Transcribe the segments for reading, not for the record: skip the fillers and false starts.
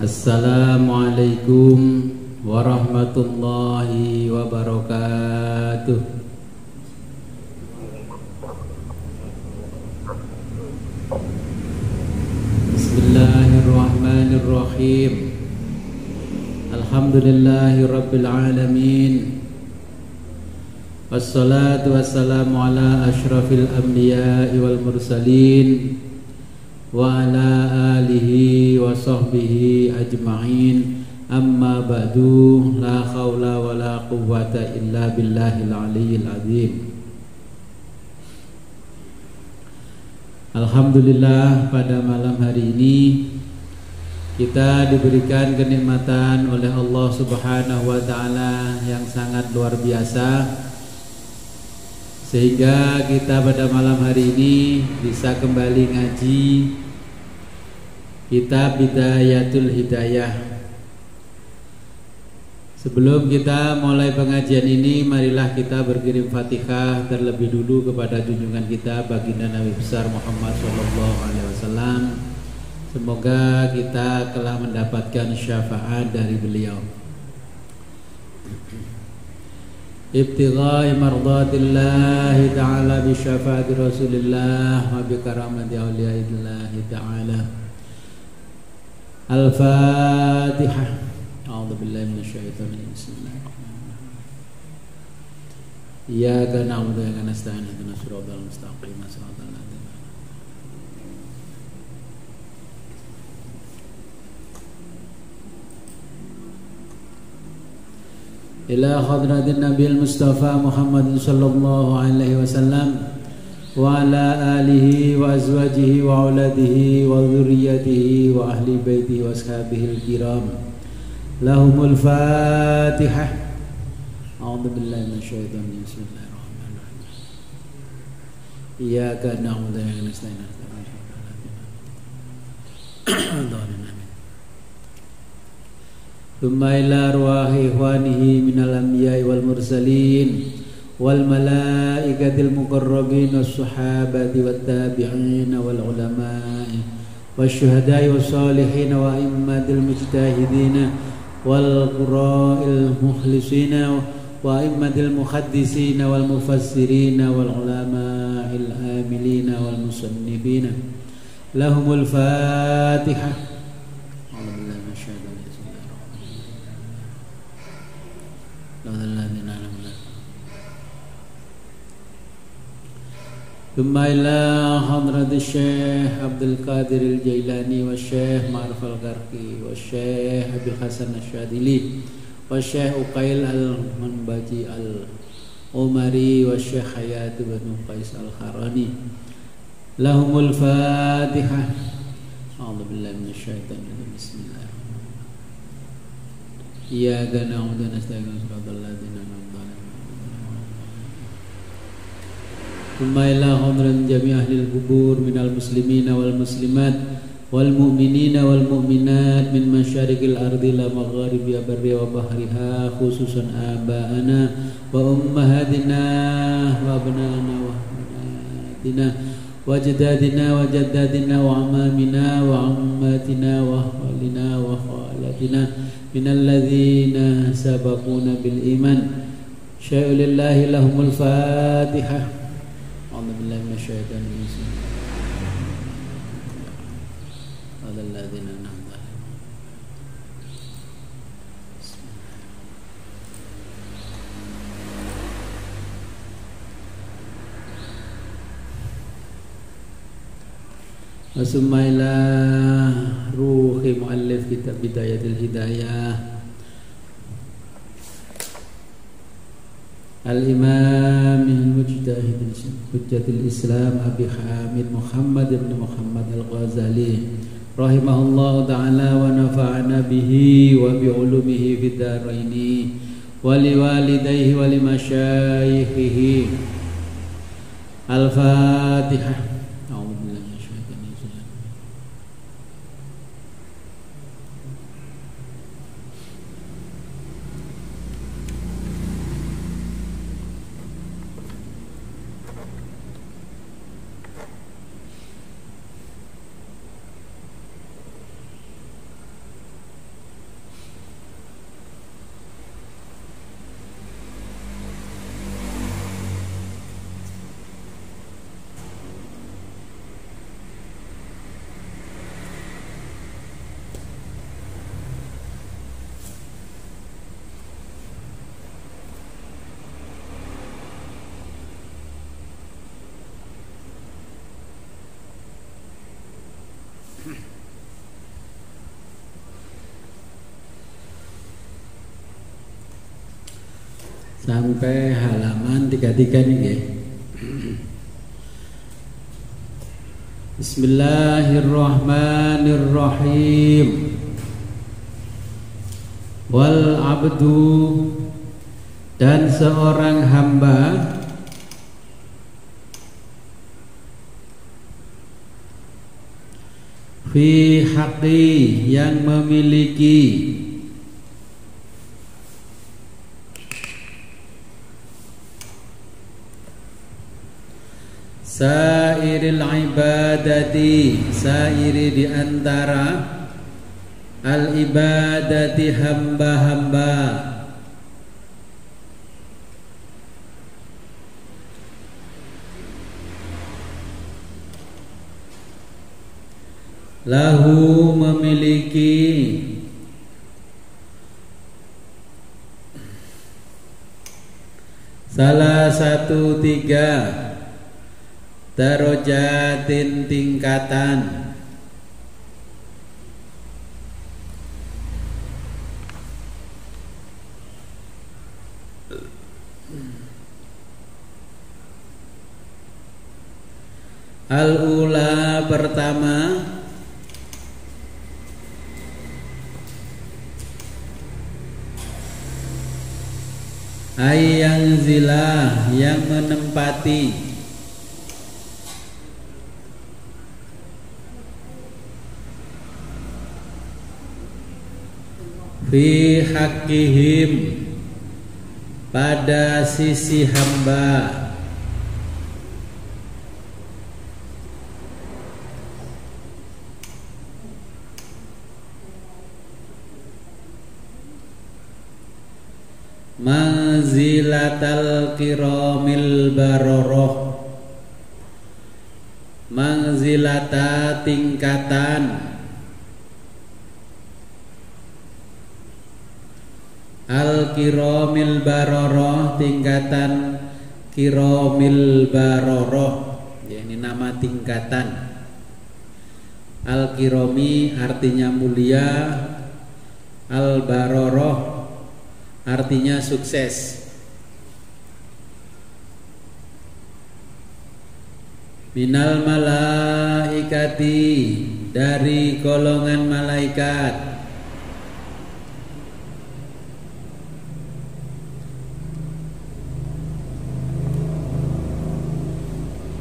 Assalamualaikum warahmatullahi wabarakatuh. Bismillahirrahmanirrahim. Alhamdulillahi rabbil alamin. Wassalatu wassalamu ala ashrafil anbiya'i wal mursalin wa ala alihi wa sahbihi ajma'in. Amma ba'du, la khawla wa la quwwata illa billahil aliyyil azim. Alhamdulillah, pada malam hari ini kita diberikan kenikmatan oleh Allah Subhanahu wa ta'ala yang sangat luar biasa, sehingga kita pada malam hari ini bisa kembali ngaji kitab Bidayatul Hidayah. Sebelum kita mulai pengajian ini, marilah kita berkirim Fatihah terlebih dulu kepada junjungan kita baginda Nabi besar Muhammad SAW. Semoga kita telah mendapatkan syafaat dari beliau. Ibtigha'i mardatillahi ta'ala bi syafaati Rasulillah wa bi karamati awliyaillahi ta'ala. Al-Fatihah. A'udzu billahi minasyaitonir rajim. Bismillahirrahmanirrahim. Iyyaka na'budu wa iyyaka nasta'in. Ihdinas siratal mustaqim. Shiratal ladzina ila hadratin Nabil Mustafa Muhammad sallallahu alaihi wasallam wa ala alihi wa azwajihi wa auladihi wa dzurriyyatihi wa ahli baitihi wa ashabihi al-kiram. Lahumul Fatihah. A'udzu billahi minasyaitonir rajim. Bismillahirrahmanirrahim. Iyyaka na'budu wa iyyaka nasta'in. Thumma ila arwahi ikhwanihi minal anbiya'i wal mursalin wal malaikatil muqarrabin was sahabati wat tabi'in wal ulama'i wasyuhada'i was salihin wa immatil mujtahidin wal qurra'il mukhlisin wa immatil muhaddisin wal mufassirin wal ulama'il amilin wal musannifin. Lahumul Fatihah. ثم إلى حضرة الشيخ عبد القادر الجيلاني والشيخ معروف الغرقي والشيخ أبي الحسن الشاذلي والشيخ أقيل المنبجي العمري والشيخ حياة بن قيس الخراني. لهم الفاتحة. أعوذ بالله من الشيطان الرجيم. بسم الله الرحمن الرحيم. إياك نعبد ونستعين صراط الذين أنعمت عليهم. ثم إلى حضرة جميع أهل القبور من المسلمين والمسلمات والمؤمنين والمؤمنات من مشارق الأرض إلى مغاربها برها وبحرها، خصوصا آباءنا وأمهاتنا وأبنائنا وبناتنا وأجدادنا وجداتنا وعمامنا وعماتنا وأهلنا وخالاتنا من الذين سبقونا بالإيمان. شيء لله. لهم الفاتحة. أعوذ بالله من الشيطان الرجيم. هذا الذين أنعمت عليهم. Wasumma ila ruhi muallif kitab Bidayatul Hidayah Al-Imam al-Mujtahid Hujjatul Islam Abi Hamid Muhammad ibn Muhammad al-Ghazali rahimahullah ta'ala wa nafa'ana bihi wa bi'ulumihi fid dharaini wa liwalidayhi wa limasyayikhihi. Al-Fatihah. sampai halaman 33 nih. Bismillahirrahmanirrahim. Wal abdu, dan seorang hamba fi haqqi, yang memiliki sairil ibadati, sairi di antara al ibadati, hamba-hamba, lahu, memiliki salah satu 3 darajatin, tingkatan. Al-ula, pertama, ayang zilah, yang menempati fi haqqihim, pada sisi hamba, manzilatal kiramil baroroh, manzilata, tingkatan, al kiramil baroroh, tingkatan kiramil baroroh, ya, ini nama tingkatan. Al kirami artinya mulia, al baroroh artinya sukses. Minal malaikati, dari golongan malaikat,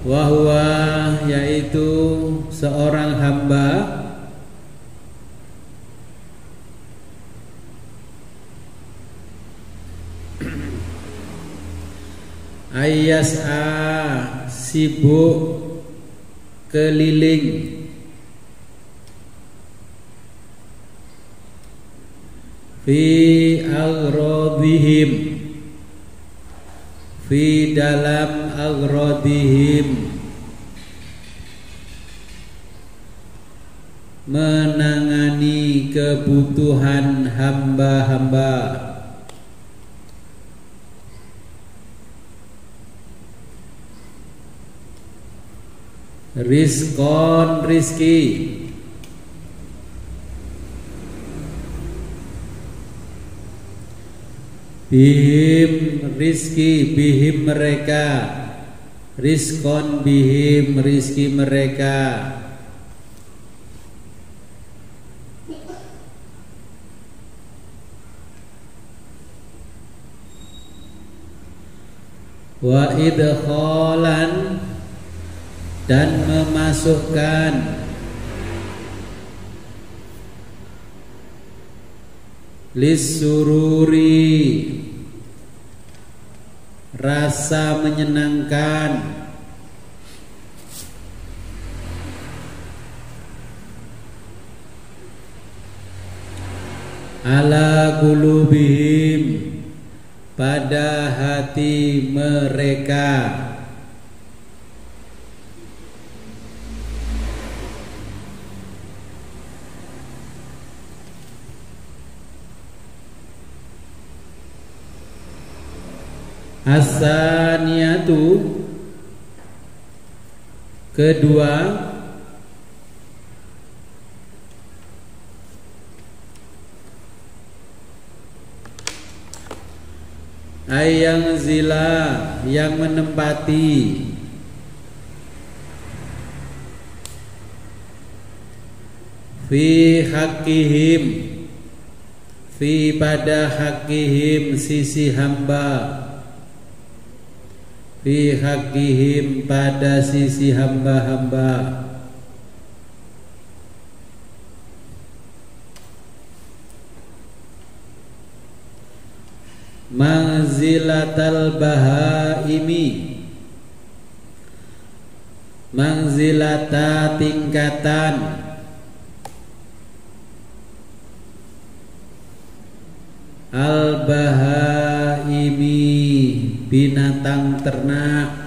wahwa, yaitu seorang hamba ayyas'a, sibuk keliling fi aghradihim, fi dalam aghradihim, menangani kebutuhan hamba-hamba. Rizqon, rizki, bihim, rizki, bihim mereka, rizqon bihim, rizki mereka. Wa idkhalan, dan memasukkan lissururi, rasa menyenangkan, ala qulubihim, pada hati mereka. As-saniyatu, kedua, Ayang zila yang menempati, fi hakihim, fi pada hakihim sisi hamba, fi hakihim pada sisi hamba-hamba. Manzilatal bahaimi, manzilata tingkatan, al bahaimi binatang ternak,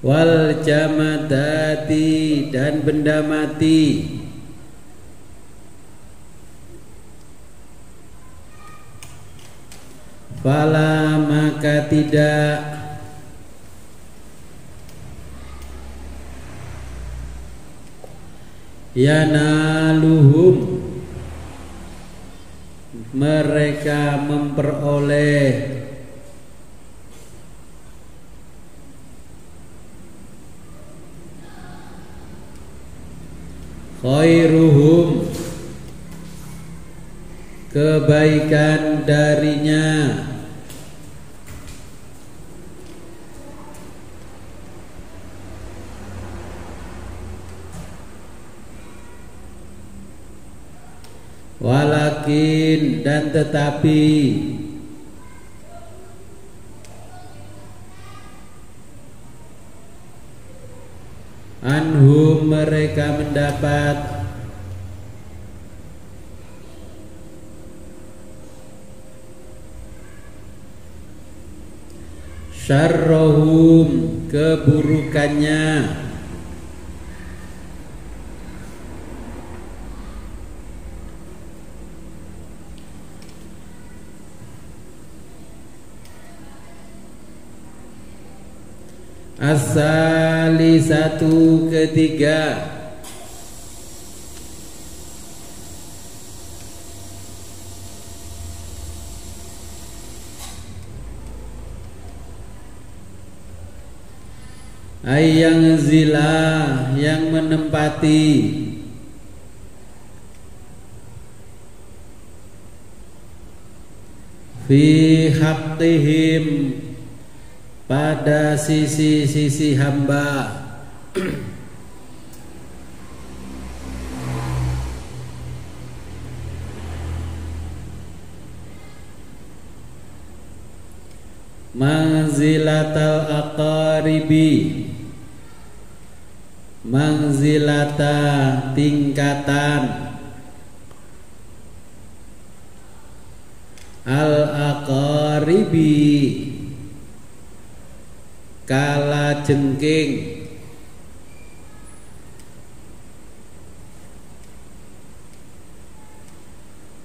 wal jamadati dan benda mati, fala maka tidak, yanaluhum mereka memperoleh, khairuhum kebaikan darinya, walakin dan tetapi, anhum mereka mendapat, syarrohum keburukannya, asali satu ketiga, ayang zila yang menempati, fi haqqihim pada sisi-sisi hamba, manzilatal aqaribi, manzilata tingkatan, al aqaribi kala jengking,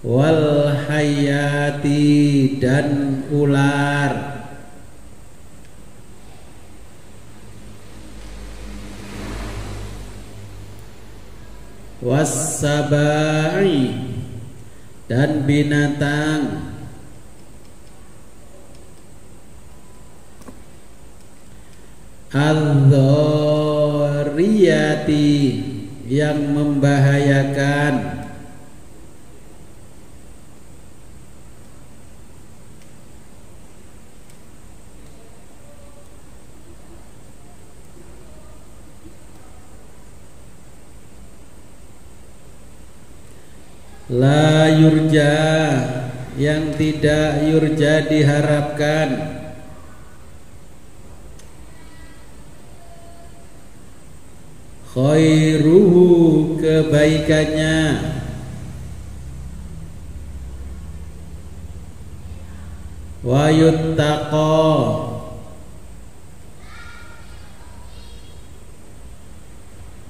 wal hayati dan ular, wassabai dan binatang, al-dzarriyati yang membahayakan, la yurja yang tidak yurja diharapkan, khairuhu kebaikannya, wa yuttaqa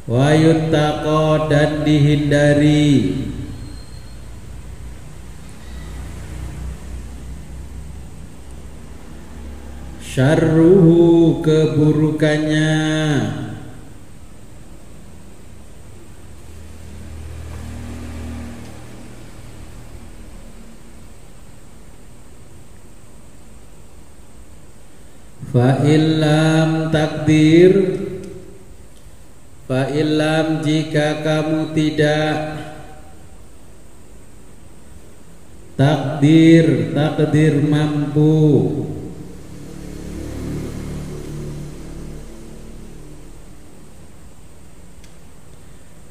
wa yuttaqa dan dihindari, syarruhu keburukannya, fa illam takdir, fa illam jika kamu tidak takdir mampu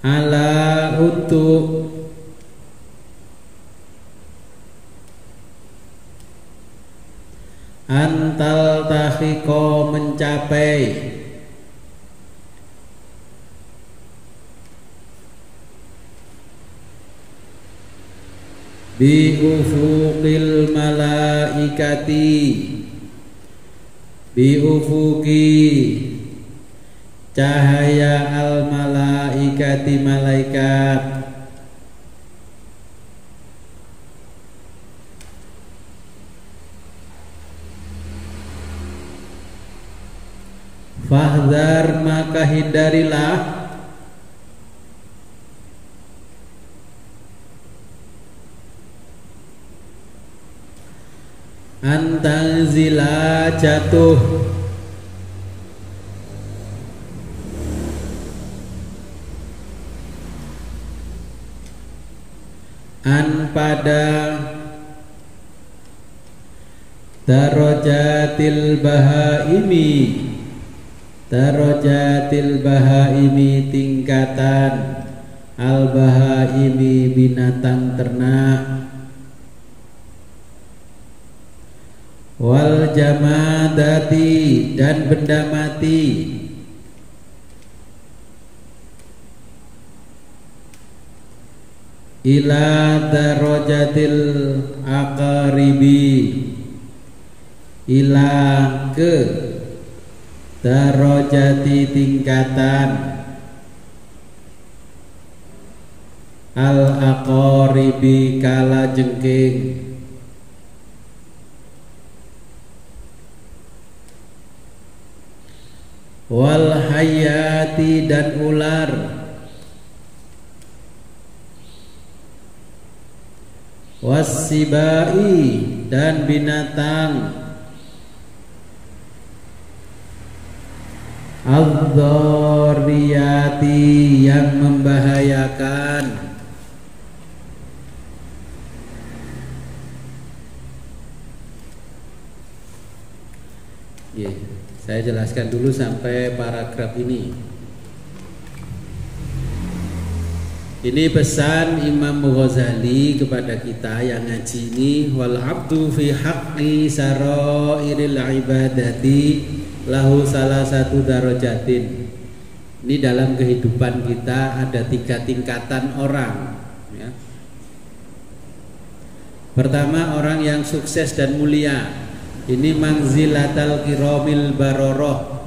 ala untuk antal tahiko mencapai bi ufuqil malaikati, bi ufuqi cahaya al malaikati malaikat, fahdhar maka hindarilah antanzila jatuh an pada darajatil bahaimi, darajatil bahaimi tingkatan al bahaimi binatang ternak, wal jamadati dan benda mati, ila darajatil aqaribi, ila ke darajati tingkatan al aqaribi kala jengking, wal hayati dan ular, wassibai dan binatang, adz-dzarriyati yang membahayakan, saya jelaskan dulu sampai paragraf ini. Ini pesan Imam Ghazali kepada kita yang ngaji ini, wal abdu fi haqqi sarairil ibadati lahu salah satu darajatin. Ini dalam kehidupan kita ada 3 tingkatan orang ya. Pertama orang yang sukses dan mulia, ini manzilatal kiramil baroroh.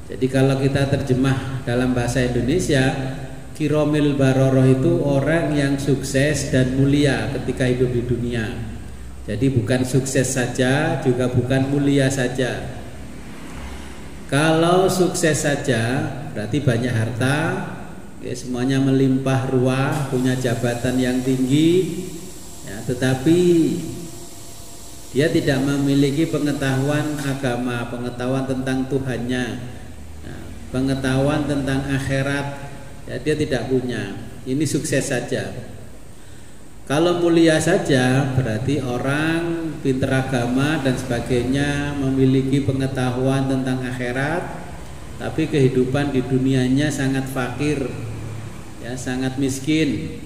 Jadi kalau kita terjemah dalam bahasa Indonesia, kiramil baroroh itu orang yang sukses dan mulia ketika hidup di dunia. Jadi bukan sukses saja, juga bukan mulia saja. Kalau sukses saja berarti banyak harta ya, semuanya melimpah ruah, punya jabatan yang tinggi ya, tetapi dia tidak memiliki pengetahuan agama, pengetahuan tentang Tuhannya, nah, pengetahuan tentang akhirat ya, dia tidak punya. Ini sukses saja. Kalau mulia saja berarti orang pinter agama dan sebagainya, memiliki pengetahuan tentang akhirat, tapi kehidupan di dunianya sangat fakir ya, sangat miskin.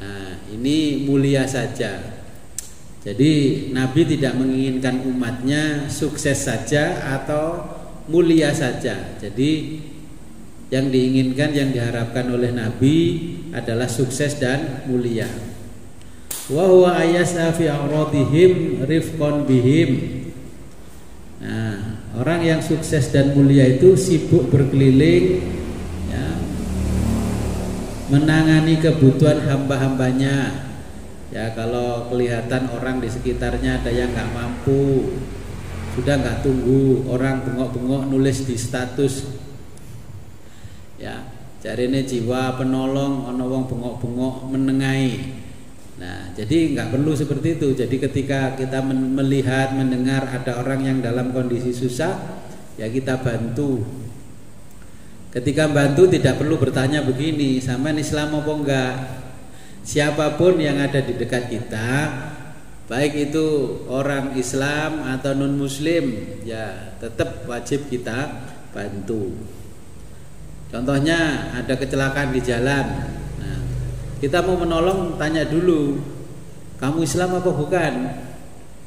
Nah, ini mulia saja. Jadi Nabi tidak menginginkan umatnya sukses saja atau mulia saja. Jadi yang diinginkan, yang diharapkan oleh Nabi adalah sukses dan mulia. Wa huwa ayasa fi a'radihim rifqan bihim. Nah, orang yang sukses dan mulia itu sibuk berkeliling menangani kebutuhan hamba-hambanya. Ya, kalau kelihatan orang di sekitarnya ada yang nggak mampu, sudah nggak tunggu orang bengok-bengok nulis di status. Ya, jarine jiwa penolong, ono wong bengok-bengok menengai. Nah, jadi nggak perlu seperti itu. Jadi ketika kita melihat, mendengar ada orang yang dalam kondisi susah, ya kita bantu. Ketika bantu tidak perlu bertanya begini, sampean Islam apa enggak? Siapapun yang ada di dekat kita, baik itu orang Islam atau non Muslim, ya tetap wajib kita bantu. Contohnya ada kecelakaan di jalan, nah, kita mau menolong tanya dulu, kamu Islam apa bukan?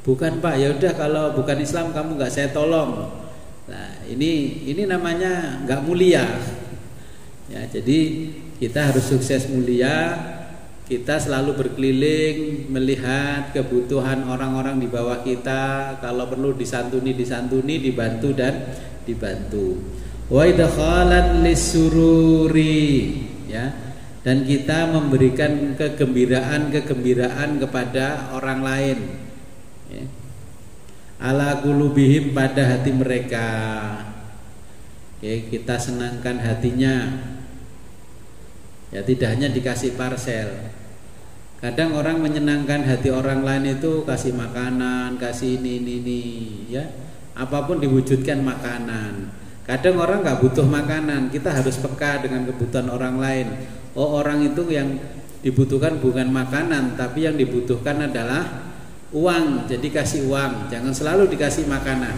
Bukan Pak, ya udah kalau bukan Islam kamu nggak saya tolong. Nah ini namanya nggak mulia. Ya, jadi kita harus sukses mulia. Kita selalu berkeliling melihat kebutuhan orang-orang di bawah kita. Kalau perlu disantuni, dibantu dan dibantu. Wa idkhalan lisururi, ya. Dan kita memberikan kegembiraan kepada orang lain. Ya. Ala qulubihim, pada hati mereka. Ya, kita senangkan hatinya. Ya, tidak hanya dikasih parcel. Kadang orang menyenangkan hati orang lain itu kasih makanan, kasih ini, ya. Apapun diwujudkan makanan. Kadang orang nggak butuh makanan, kita harus peka dengan kebutuhan orang lain. Oh, orang itu yang dibutuhkan bukan makanan, tapi yang dibutuhkan adalah uang. Jadi kasih uang, jangan selalu dikasih makanan.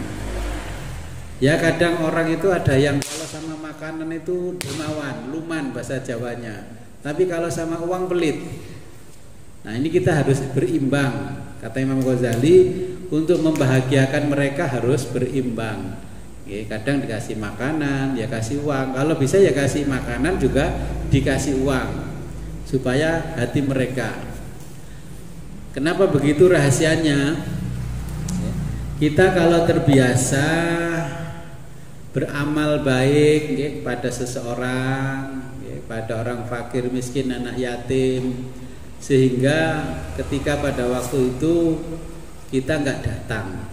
Ya, kadang orang itu ada yang kalau sama makanan itu dermawan, luman bahasa Jawanya. Tapi kalau sama uang pelit. Nah, ini kita harus berimbang. Kata Imam Ghazali, untuk membahagiakan mereka harus berimbang. Oke, kadang dikasih makanan, ya kasih uang. Kalau bisa ya kasih makanan juga dikasih uang, supaya hati mereka. Kenapa begitu rahasianya? Kita kalau terbiasa beramal baik pada seseorang, pada orang fakir, miskin, anak yatim, sehingga ketika pada waktu itu kita nggak datang,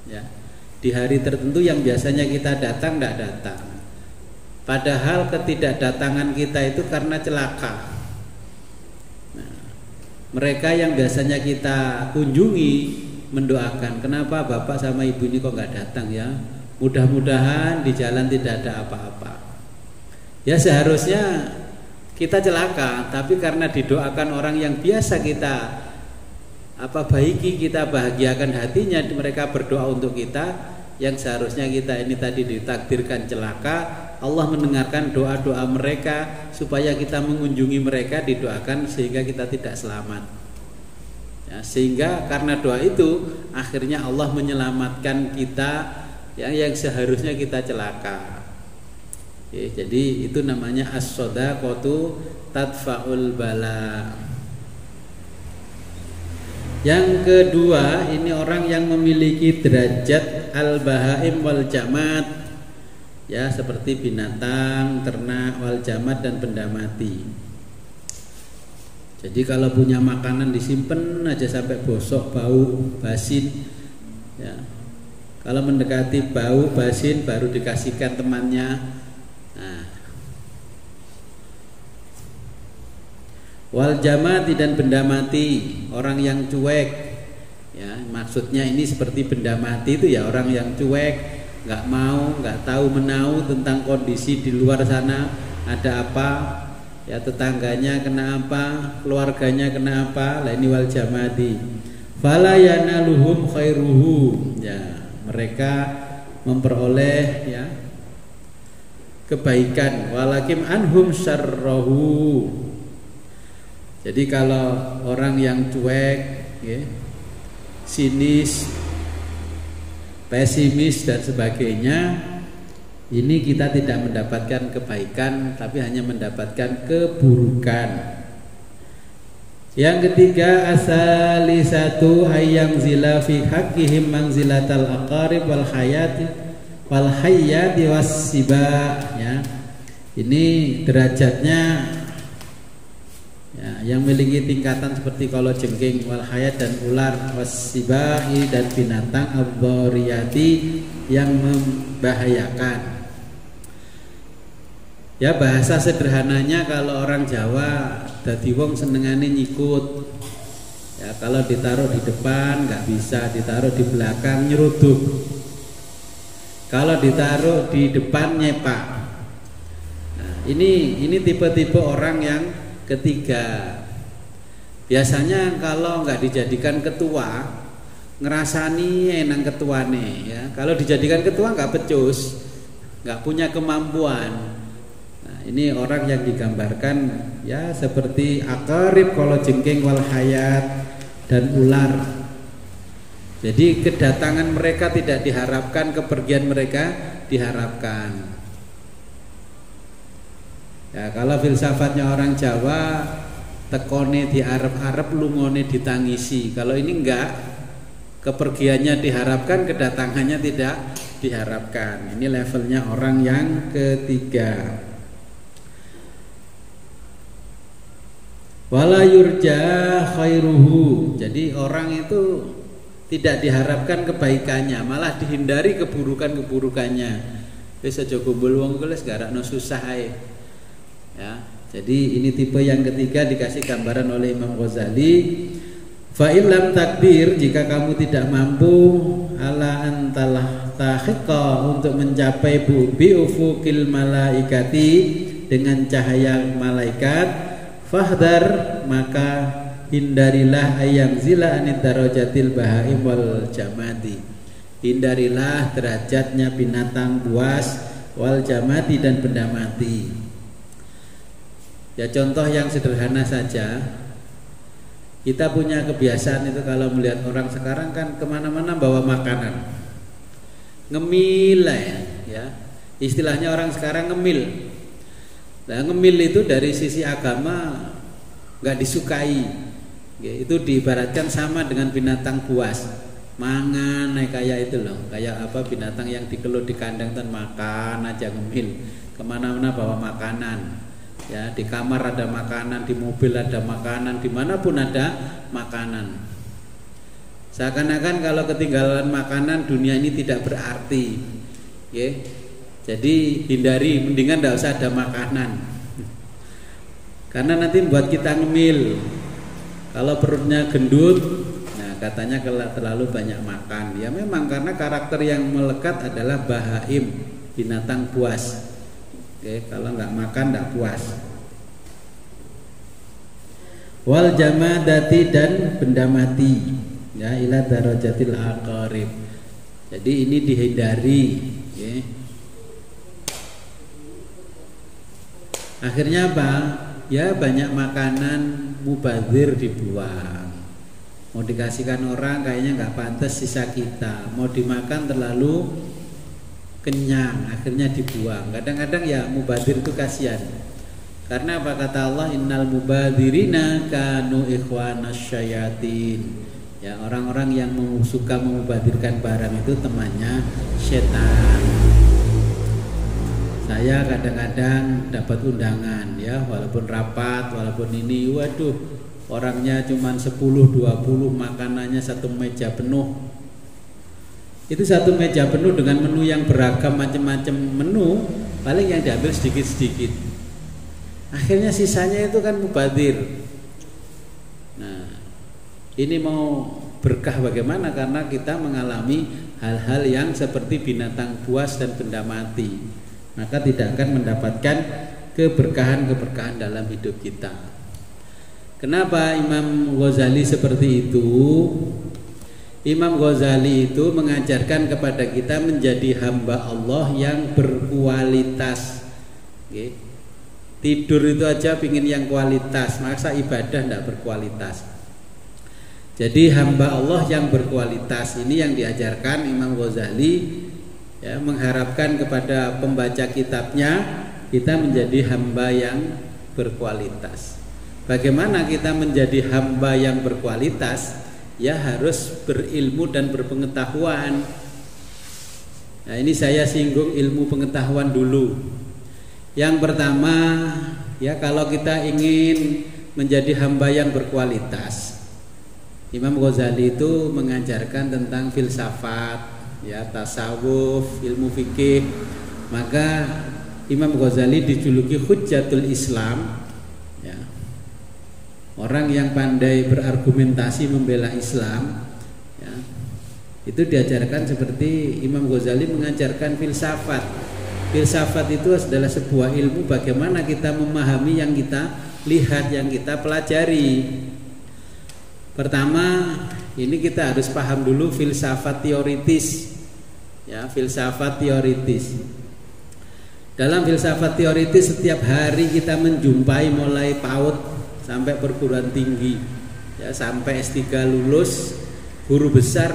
ya, di hari tertentu yang biasanya kita datang nggak datang, padahal ketidakdatangan kita itu karena celaka. Nah, mereka yang biasanya kita kunjungi mendoakan, kenapa bapak sama ibu ini kok nggak datang ya? Mudah-mudahan di jalan tidak ada apa-apa. Ya, seharusnya kita celaka, tapi karena didoakan orang yang biasa kita baiki, kita bahagiakan hatinya, mereka berdoa untuk kita, yang seharusnya kita ini tadi ditakdirkan celaka, Allah mendengarkan doa-doa mereka supaya kita mengunjungi mereka, didoakan sehingga kita tidak selamat. Ya, sehingga karena doa itu akhirnya Allah menyelamatkan kita yang seharusnya kita celaka. Oke, jadi itu namanya as-shadaqatu tadfa'ul bala. Yang kedua, ini orang yang memiliki derajat al-bahaim wal jamad, ya, seperti binatang, ternak, wal jamad, dan benda mati. Jadi kalau punya makanan disimpan aja sampai bosok, bau, basin, ya. Kalau mendekati bau, basin, baru dikasihkan temannya. Nah, wal jamati, dan benda mati, orang yang cuek, ya, maksudnya ini seperti benda mati itu ya orang yang cuek, nggak mau, nggak tahu menau tentang kondisi di luar sana ada apa, ya, tetangganya kena apa, keluarganya kena apa. Lah ini wal jamati. Fala yanaluhum khairuhu, ya, mereka memperoleh, ya, kebaikan, walakim anhum syarrahu. Jadi kalau orang yang cuek, ya, sinis, pesimis dan sebagainya, ini kita tidak mendapatkan kebaikan, tapi hanya mendapatkan keburukan. Yang ketiga, asalisatu hayyang zila fi haqqihim manzilatal aqarib wal hayyati was siba, ya. Ini derajatnya Ya, yang memiliki tingkatan seperti kalajengking, wal hayat dan ular, wasibai dan binatang ad-dhariyati yang membahayakan. Ya, bahasa sederhananya kalau orang Jawa dadi wong senengane nyikut. Ya, kalau ditaruh di depan nggak bisa, ditaruh di belakang nyeruduk. Kalau ditaruh di depan nyepak. Nah, ini tipe-tipe orang yang ketiga. Biasanya kalau nggak dijadikan ketua, ngerasani enang ketuane. Ya, kalau dijadikan ketua nggak becus, nggak punya kemampuan. Ini orang yang digambarkan ya seperti aqarib, kalajengking, wal hayat dan ular. Jadi kedatangan mereka tidak diharapkan, kepergian mereka diharapkan. Ya, kalau filsafatnya orang Jawa, tekone diarep-arep, lungone ditangisi. Kalau ini enggak, kepergiannya diharapkan, kedatangannya tidak diharapkan. Ini levelnya orang yang ketiga. Wala yurja khairuhu. Jadi orang itu tidak diharapkan kebaikannya, malah dihindari keburukan-keburukannya. Wis aja kumpul wong kuwi garakno susah ae. Ya, jadi ini tipe yang ketiga dikasih gambaran oleh Imam Ghazali. Fa illam takdir, jika kamu tidak mampu ala antalah tahiqa untuk mencapai bi ufukil malaikati dengan cahaya malaikat, fahdar, maka hindarilah ayam zila anid darajatil bahaim wal jamati. Hindarilah derajatnya binatang buas, wal jamati dan benda mati. Ya, contoh yang sederhana saja. Kita punya kebiasaan itu kalau melihat orang sekarang kan kemana-mana bawa makanan, ngemil ya. Istilahnya orang sekarang ngemil. Nah, ngemil itu dari sisi agama nggak disukai. Ya, itu diibaratkan sama dengan binatang buas, mangan kayak itu loh, kayak apa binatang yang dikelut di kandang dan makan aja ngemil, kemana-mana bawa makanan. Ya, di kamar ada makanan, di mobil ada makanan, dimanapun ada makanan. Seakan-akan kalau ketinggalan makanan dunia ini tidak berarti. Ya. Jadi hindari, mendingan tidak usah ada makanan. Karena nanti membuat kita ngemil. Kalau perutnya gendut, nah katanya kalau terlalu banyak makan. Ya memang karena karakter yang melekat adalah bahaim, binatang buas. Oke, kalau nggak makan nggak puas. Wal jamadati dan benda mati. Ya, ila darajatil aqarib. Jadi ini dihindari. Ya. Akhirnya apa? Ya banyak makanan mubazir dibuang. Mau dikasihkan orang kayaknya nggak pantas, sisa kita. Mau dimakan terlalu kenyang, akhirnya dibuang. Kadang-kadang ya mubazir itu kasihan. Karena apa kata Allah, innal mubadzirina kanu ikhwanas syayatin. Ya, orang-orang yang suka memubadzirkan barang itu temannya setan. Saya kadang-kadang dapat undangan ya, walaupun rapat, walaupun ini, waduh, orangnya cuma 10-20, makanannya satu meja penuh. Itu satu meja penuh dengan menu yang beragam, macam-macam menu, paling yang diambil sedikit-sedikit. Akhirnya sisanya itu kan mubadzir. Nah, ini mau berkah bagaimana? Karena kita mengalami hal-hal yang seperti binatang buas dan benda mati. Maka tidak akan mendapatkan keberkahan-keberkahan dalam hidup kita. Kenapa Imam Ghazali seperti itu? Imam Ghazali itu mengajarkan kepada kita menjadi hamba Allah yang berkualitas. Oke. Tidur itu aja pingin yang kualitas, masa ibadah tidak berkualitas. Jadi hamba Allah yang berkualitas ini yang diajarkan Imam Ghazali. Ya, mengharapkan kepada pembaca kitabnya kita menjadi hamba yang berkualitas. Bagaimana kita menjadi hamba yang berkualitas? Ya harus berilmu dan berpengetahuan. Nah, ini saya singgung ilmu pengetahuan dulu. Yang pertama, ya kalau kita ingin menjadi hamba yang berkualitas. Imam Ghazali itu mengajarkan tentang filsafat, ya, tasawuf, ilmu fikih. Maka Imam Ghazali dijuluki Hujjatul Islam, ya, orang yang pandai berargumentasi membela Islam, ya. Itu diajarkan seperti Imam Ghazali mengajarkan filsafat. Filsafat itu adalah sebuah ilmu bagaimana kita memahami yang kita lihat, yang kita pelajari. Pertama, ini kita harus paham dulu filsafat teoritis, ya, filsafat teoritis. Dalam filsafat teoritis setiap hari kita menjumpai mulai PAUD sampai perguruan tinggi, ya, sampai S3 lulus, guru besar.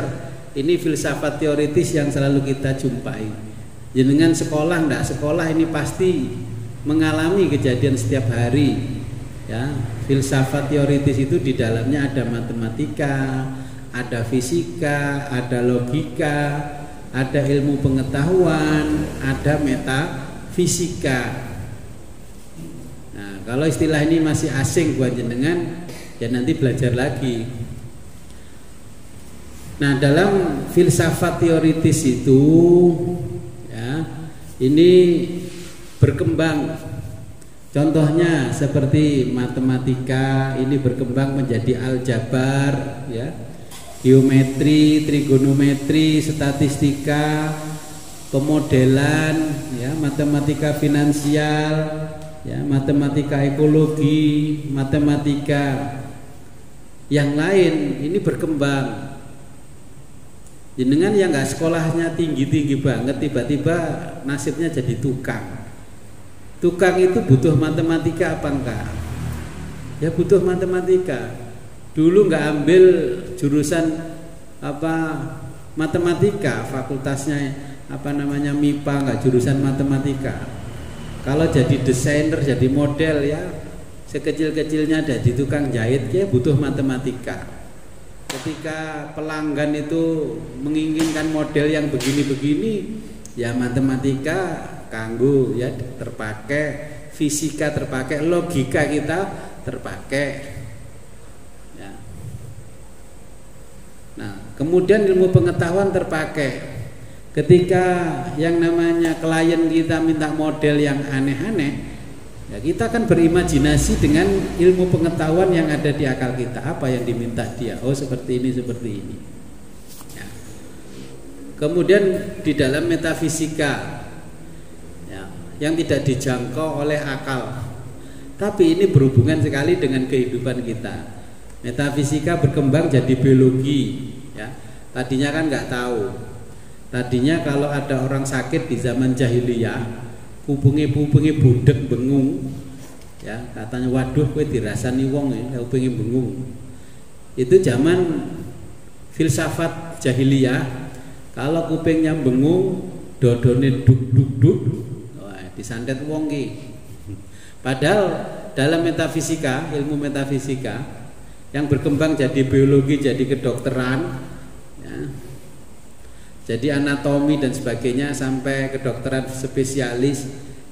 Ini filsafat teoritis yang selalu kita jumpai. Jenengan sekolah enggak sekolah ini pasti mengalami kejadian setiap hari. Ya, filsafat teoritis itu di dalamnya ada matematika, ada fisika, ada logika, ada ilmu pengetahuan, ada metafisika. Nah, kalau istilah ini masih asing buat jenengan, ya nanti belajar lagi. Nah, dalam filsafat teoritis itu, ya, ini berkembang. Contohnya seperti matematika ini berkembang menjadi aljabar, ya, geometri, trigonometri, statistika, pemodelan, ya, matematika finansial, ya, matematika ekologi, matematika yang lain ini berkembang. Jenengan yang nggak sekolahnya tinggi-tinggi banget tiba-tiba nasibnya jadi tukang. Tukang itu butuh matematika apa enggak? Ya butuh matematika. Dulu nggak ambil jurusan matematika, fakultasnya MIPA, nggak jurusan matematika. Kalau jadi desainer, jadi model, ya sekecil-kecilnya ada di tukang jahit, ya butuh matematika. Ketika pelanggan itu menginginkan model yang begini-begini, ya matematika kanggo, ya terpakai, fisika terpakai, logika kita terpakai, ya. Nah, kemudian ilmu pengetahuan terpakai. Ketika yang namanya klien kita minta model yang aneh-aneh, ya kita kan berimajinasi dengan ilmu pengetahuan yang ada di akal kita. Apa yang diminta dia? Oh seperti ini, seperti ini, ya. Kemudian di dalam metafisika, yang tidak dijangkau oleh akal, tapi ini berhubungan sekali dengan kehidupan kita. Metafisika berkembang jadi biologi, ya. Tadinya kan nggak tahu. Tadinya kalau ada orang sakit di zaman jahiliyah, kupinge budek bengung, ya katanya waduh kowe dirasani wong ya kupinge bengung. Itu zaman filsafat jahiliyah. Kalau kupingnya bengung, dodone duk disantet wong ki. Padahal dalam metafisika, ilmu metafisika yang berkembang jadi biologi, jadi kedokteran, ya, jadi anatomi dan sebagainya sampai kedokteran spesialis.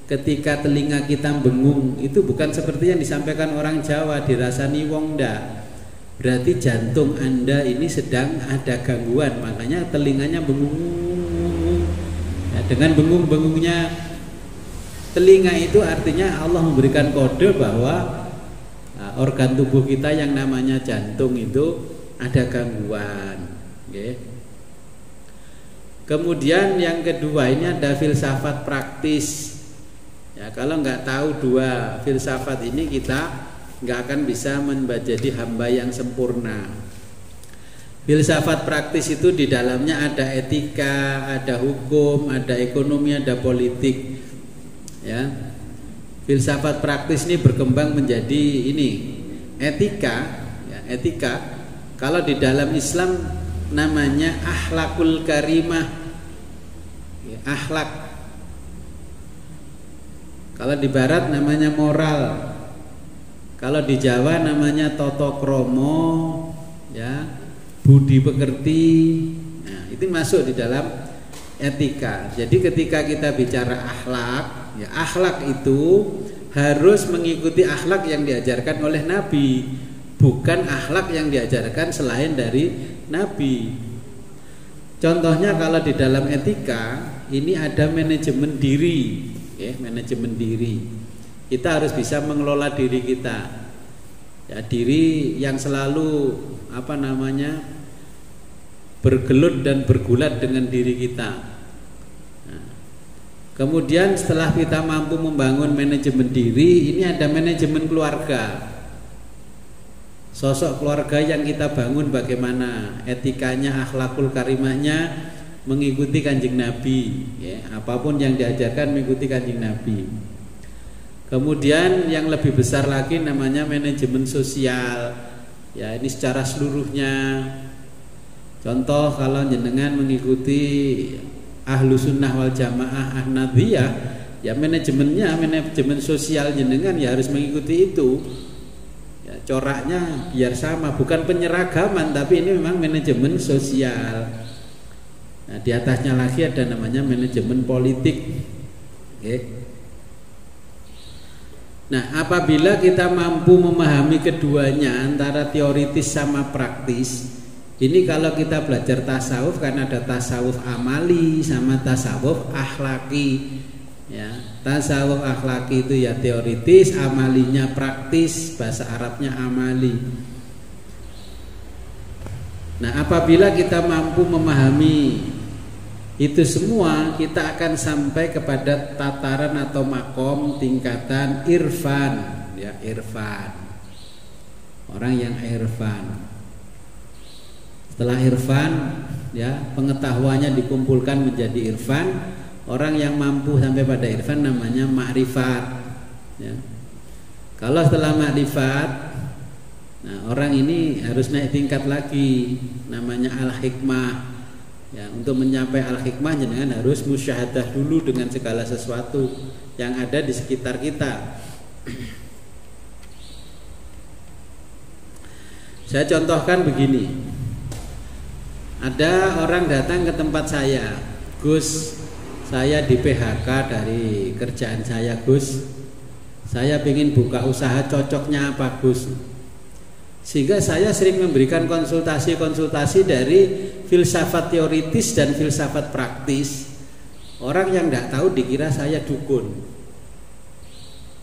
Ketika telinga kita bengung, itu bukan seperti yang disampaikan orang Jawa dirasani wong ndak. Berarti jantung Anda ini sedang ada gangguan, makanya telinganya bengung. Ya, dengan bengung-bengungnya telinga itu artinya Allah memberikan kode bahwa organ tubuh kita yang namanya jantung itu ada gangguan. Okay. Kemudian yang kedua ini ada filsafat praktis. Ya, kalau nggak tahu dua filsafat ini kita nggak akan bisa menjadi hamba yang sempurna. Filsafat praktis itu di dalamnya ada etika, ada hukum, ada ekonomi, ada politik. Ya, filsafat praktis ini berkembang menjadi ini etika, ya, etika. Kalau di dalam Islam namanya akhlakul karimah, ya, akhlak. Kalau di Barat namanya moral, kalau di Jawa namanya toto kromo, ya, budi pekerti. Nah, itu masuk di dalam etika. Jadi ketika kita bicara akhlak, ya, akhlak itu harus mengikuti akhlak yang diajarkan oleh Nabi, bukan akhlak yang diajarkan selain dari Nabi. Contohnya kalau di dalam etika ini ada manajemen diri, ya, manajemen diri. Kita harus bisa mengelola diri kita, ya, diri yang selalu bergelut dan bergulat dengan diri kita. Nah, kemudian setelah kita mampu membangun manajemen diri, ini ada manajemen keluarga. Sosok keluarga yang kita bangun bagaimana etikanya, akhlakul karimahnya mengikuti Kanjeng Nabi, ya, apapun yang diajarkan mengikuti Kanjeng Nabi. Kemudian yang lebih besar lagi namanya manajemen sosial, ya, ini secara seluruhnya. Contoh kalau jenengan mengikuti ahlu sunnah wal jamaah Ahmadiyah, ya manajemennya, manajemen sosial jenengan ya harus mengikuti itu. Coraknya biar sama, bukan penyeragaman, tapi ini memang manajemen sosial. Nah, di atasnya lagi ada namanya manajemen politik. Oke. Nah, apabila kita mampu memahami keduanya antara teoritis sama praktis, ini kalau kita belajar tasawuf kan ada tasawuf amali sama tasawuf akhlaki. Ya, tasawuf akhlaki itu ya teoritis, amalinya praktis, bahasa Arabnya amali. Nah, apabila kita mampu memahami itu semua, kita akan sampai kepada tataran atau makom tingkatan irfan, ya, irfan. Orang yang irfan. Setelah irfan, ya, pengetahuannya dikumpulkan menjadi irfan. Orang yang mampu sampai pada irfan namanya ma'rifat, ya. Kalau setelah ma'rifat, nah orang ini harus naik tingkat lagi, namanya al-hikmah, ya. Untuk mencapai al-hikmah jangan harus musyahadah dulu dengan segala sesuatu yang ada di sekitar kita. Saya contohkan begini. Ada orang datang ke tempat saya, Gus, saya di PHK dari kerjaan saya, Gus. Saya ingin buka usaha, cocoknya apa, Gus? Sehingga saya sering memberikan konsultasi-konsultasi dari filsafat teoritis dan filsafat praktis. Orang yang tidak tahu dikira saya dukun.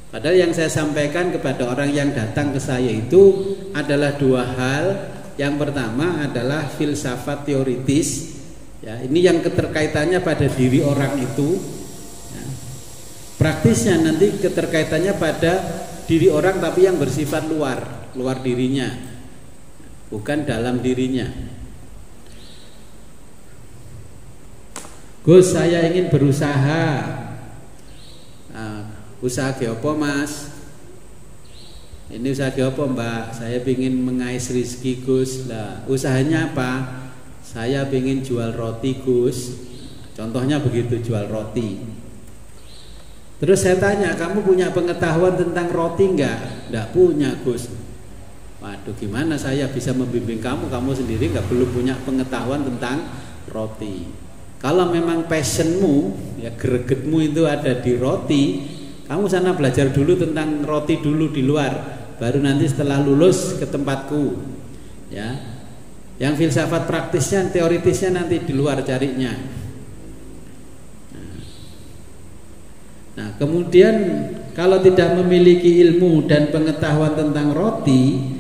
Padahal yang saya sampaikan kepada orang yang datang ke saya itu adalah dua hal. Yang pertama adalah filsafat teoritis. Ya, ini yang keterkaitannya pada diri orang itu, ya. Praktisnya nanti keterkaitannya pada diri orang tapi yang bersifat luar dirinya, bukan dalam dirinya. Gus, saya ingin berusaha. Usaha geopo, Mas? Ini usaha geopo, Mbak? Saya ingin mengais rezeki, Gus. Lah, usahanya apa? Saya ingin jual roti, Gus. Contohnya begitu, jual roti. Terus saya tanya, kamu punya pengetahuan tentang roti enggak? Enggak punya, Gus. Waduh, gimana saya bisa membimbing kamu? Kamu sendiri belum punya pengetahuan tentang roti. Kalau memang passionmu, ya gregetmu itu ada di roti, kamu sana belajar dulu tentang roti dulu di luar, baru nanti setelah lulus ke tempatku, ya. Yang filsafat praktisnya, teoritisnya nanti di luar carinya. Nah, kemudian kalau tidak memiliki ilmu dan pengetahuan tentang roti,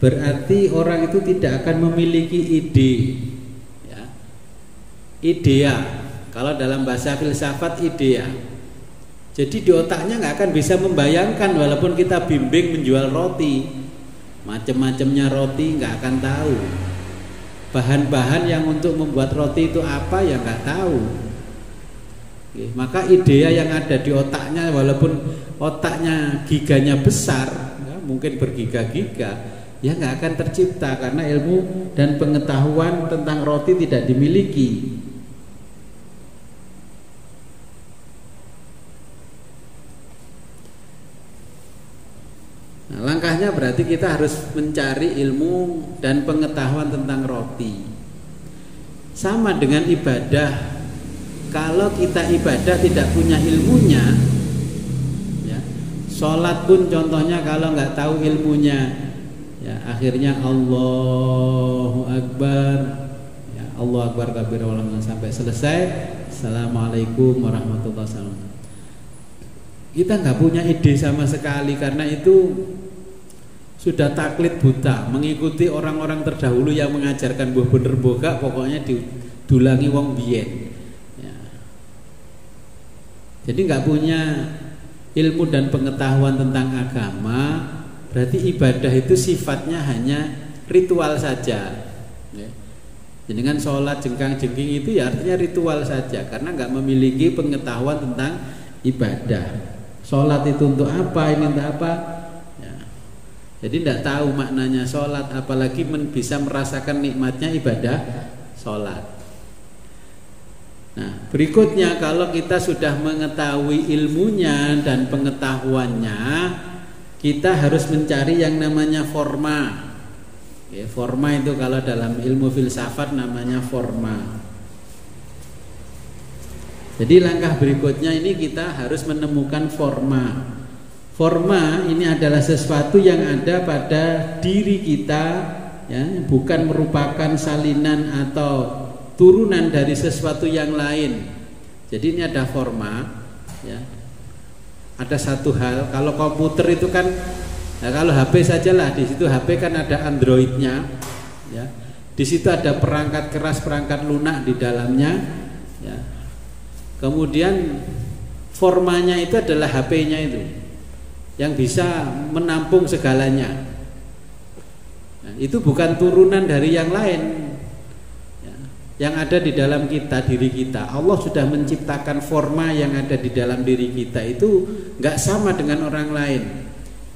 berarti orang itu tidak akan memiliki ide, ya. Idea, kalau dalam bahasa filsafat idea. Jadi di otaknya nggak akan bisa membayangkan, walaupun kita bimbing menjual roti, macam-macamnya roti nggak akan tahu. Bahan-bahan yang untuk membuat roti itu apa ya nggak tahu. Oke, maka idea yang ada di otaknya, walaupun otaknya giganya besar, ya, mungkin bergiga-giga, ya nggak akan tercipta karena ilmu dan pengetahuan tentang roti tidak dimiliki. Nah, langkahnya berarti kita harus mencari ilmu dan pengetahuan tentang roti. Sama dengan ibadah. Kalau kita ibadah tidak punya ilmunya, ya, Sholat pun contohnya kalau nggak tahu ilmunya, ya akhirnya Allahu Akbar, ya Allahu Akbar kabir sampai selesai. Assalamualaikum warahmatullahi wabarakatuh. Kita nggak punya ide sama sekali karena itu sudah taklid buta, mengikuti orang-orang terdahulu yang mengajarkan buah bener boga, pokoknya didulangi wong biyen. Ya. Jadi nggak punya ilmu dan pengetahuan tentang agama, berarti ibadah itu sifatnya hanya ritual saja. Ya. Jadi kan sholat jengkang-jengking itu ya artinya ritual saja, karena nggak memiliki pengetahuan tentang ibadah. Sholat itu untuk apa, ini untuk apa? Ya. Jadi tidak tahu maknanya sholat, apalagi bisa merasakan nikmatnya ibadah sholat. Nah, berikutnya kalau kita sudah mengetahui ilmunya dan pengetahuannya, kita harus mencari yang namanya forma. Ya, forma itu kalau dalam ilmu filsafat namanya forma. Jadi langkah berikutnya ini kita harus menemukan forma. Forma ini adalah sesuatu yang ada pada diri kita, ya, bukan merupakan salinan atau turunan dari sesuatu yang lain. Jadi ini ada forma, ya. Ada satu hal, kalau komputer itu kan, nah kalau HP sajalah, di situ HP kan ada Androidnya, ya. Di situ ada perangkat keras, perangkat lunak di dalamnya, ya. Kemudian formanya itu adalah HP-nya itu, yang bisa menampung segalanya. Nah, itu bukan turunan dari yang lain. Yang ada di dalam kita, diri kita. Allah sudah menciptakan forma yang ada di dalam diri kita itu nggak sama dengan orang lain.